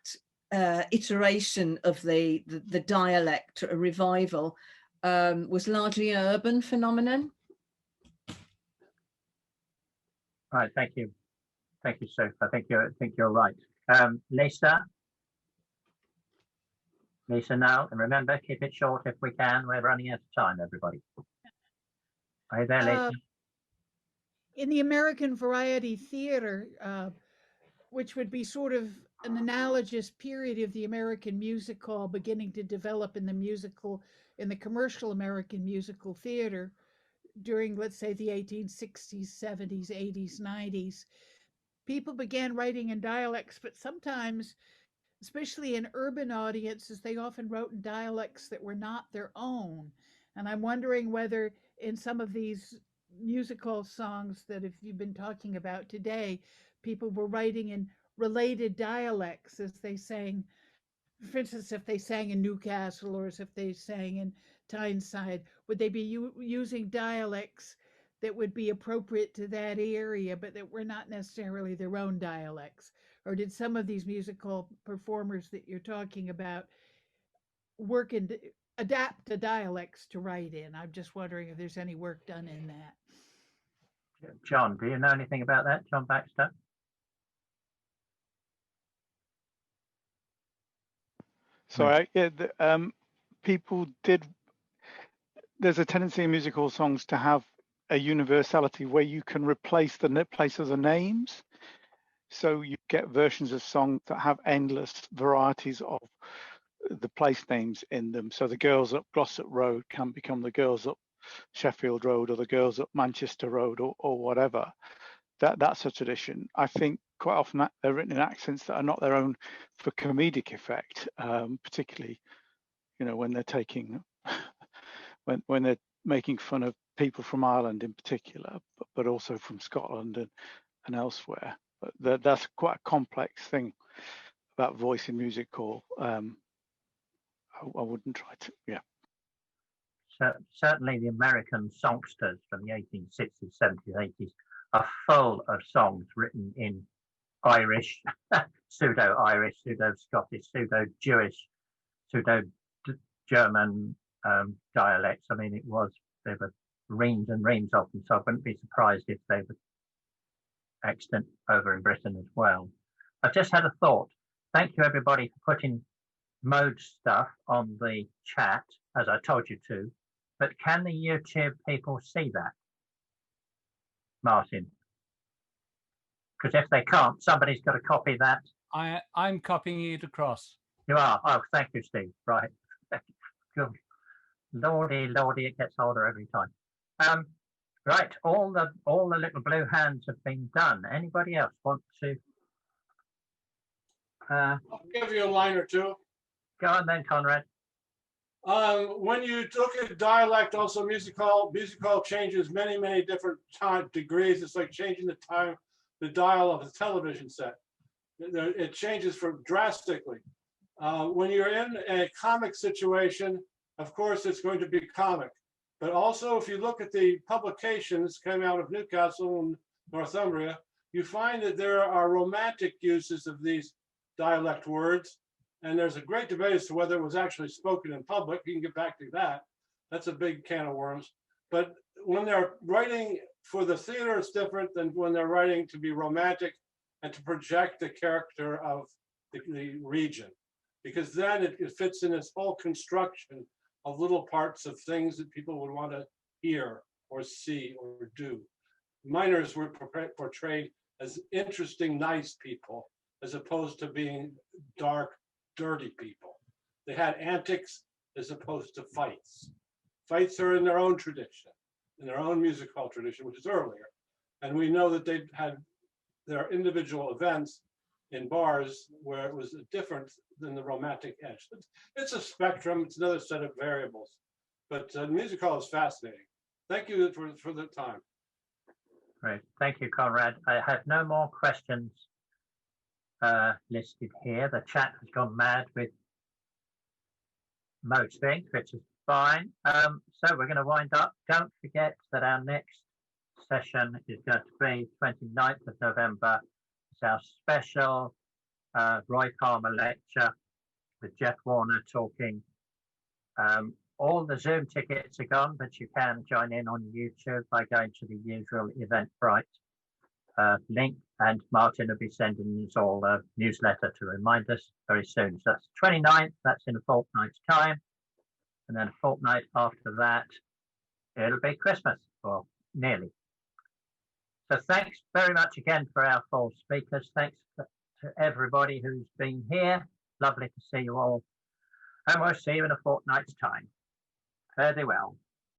iteration of the dialect revival was largely an urban phenomenon. Right, thank you, Sue. I think you're right. Lisa now, and remember, keep it short if we can. We're running out of time, everybody. Are you there, Lisa? In the American Variety Theater, which would be sort of an analogous period of the American music hall beginning to develop in the commercial American musical theater during, let's say, the 1860s, 70s, 80s, 90s, people began writing in dialects, but sometimes, especially in urban audiences, they often wrote in dialects that were not their own. And I'm wondering whether in some of these musical songs that if you've been talking about today, people were writing in related dialects as they sang. For instance, if they sang in Newcastle or if they sang in Tyneside, would they be using dialects that would be appropriate to that area, but that were not necessarily their own dialects? Or did some of these musical performers that you're talking about work and adapt the dialects to write in? I'm just wondering if there's any work done in that. John, do you know anything about that, John Baxter? So people did. There's a tendency in musical songs to have a universality where you can replace the place of the names. So you get versions of songs that have endless varieties of the place names in them. So the girls up Glossop Road can become the girls up Sheffield Road, or the girls up Manchester Road, or whatever. That's a tradition. I think quite often they're written in accents that are not their own for comedic effect, particularly, when they're taking, when they're making fun of people from Ireland in particular, but also from Scotland and elsewhere. But that's quite a complex thing about voice in music hall. I wouldn't try to, yeah. So, certainly the American songsters from the 1860s, 70s, 80s are full of songs written in Irish, pseudo-Irish, pseudo-Scottish, pseudo-Jewish, pseudo-German dialects. I mean, there were reams and reams of them, so I wouldn't be surprised if they were extant over in Britain as well. I've just had a thought. Thank you, everybody, for putting mode stuff on the chat, as I told you to, but can the YouTube people see that, Martin? Because if they can't, somebody's got to copy that. I'm copying it across. You are? Oh, thank you, Steve. Right. Good. Lordy, it gets harder every time. Right, all the little blue hands have been done. Anybody else want to? I'll give you a line or two. Go on then, Conrad. When you look at dialect, also music hall changes many different degrees. It's like changing the dial of a television set. It changes drastically. When you're in a comic situation, of course, it's going to be comic. But also, if you look at the publications coming out of Newcastle and Northumbria, you find that there are romantic uses of these dialect words. And there's a great debate as to whether it was actually spoken in public. You can get back to that. That's a big can of worms. But when they're writing for the theater, it's different than when they're writing to be romantic and to project the character of the region. Because then it fits in this whole construction of little parts of things that people would want to hear or see or do. Miners were portrayed as interesting, nice people, as opposed to being dark, dirty people. They had antics as opposed to fights. Fights are in their own tradition, in their own music hall tradition, which is earlier. And we know that they had their individual events in bars where it was different than the romantic edge. It's a spectrum, it's another set of variables. But music hall is fascinating. Thank you for the time. Great, thank you, Conrad. I have no more questions listed here. The chat has gone mad with mode swings, which is fine. So we're going to wind up. Don't forget that our next session is going to be 29th of November. It's our special Roy Palmer lecture with Jeff Warner talking. All the Zoom tickets are gone, but you can join in on YouTube by going to the usual Eventbrite link, and Martin will be sending us all a newsletter to remind us very soon. So that's 29th, that's in a fortnight's time. And then a fortnight after that, it'll be Christmas, or nearly. So thanks very much again for our 4 speakers. Thanks to everybody who's been here. Lovely to see you all. And we'll see you in a fortnight's time. Fare thee well.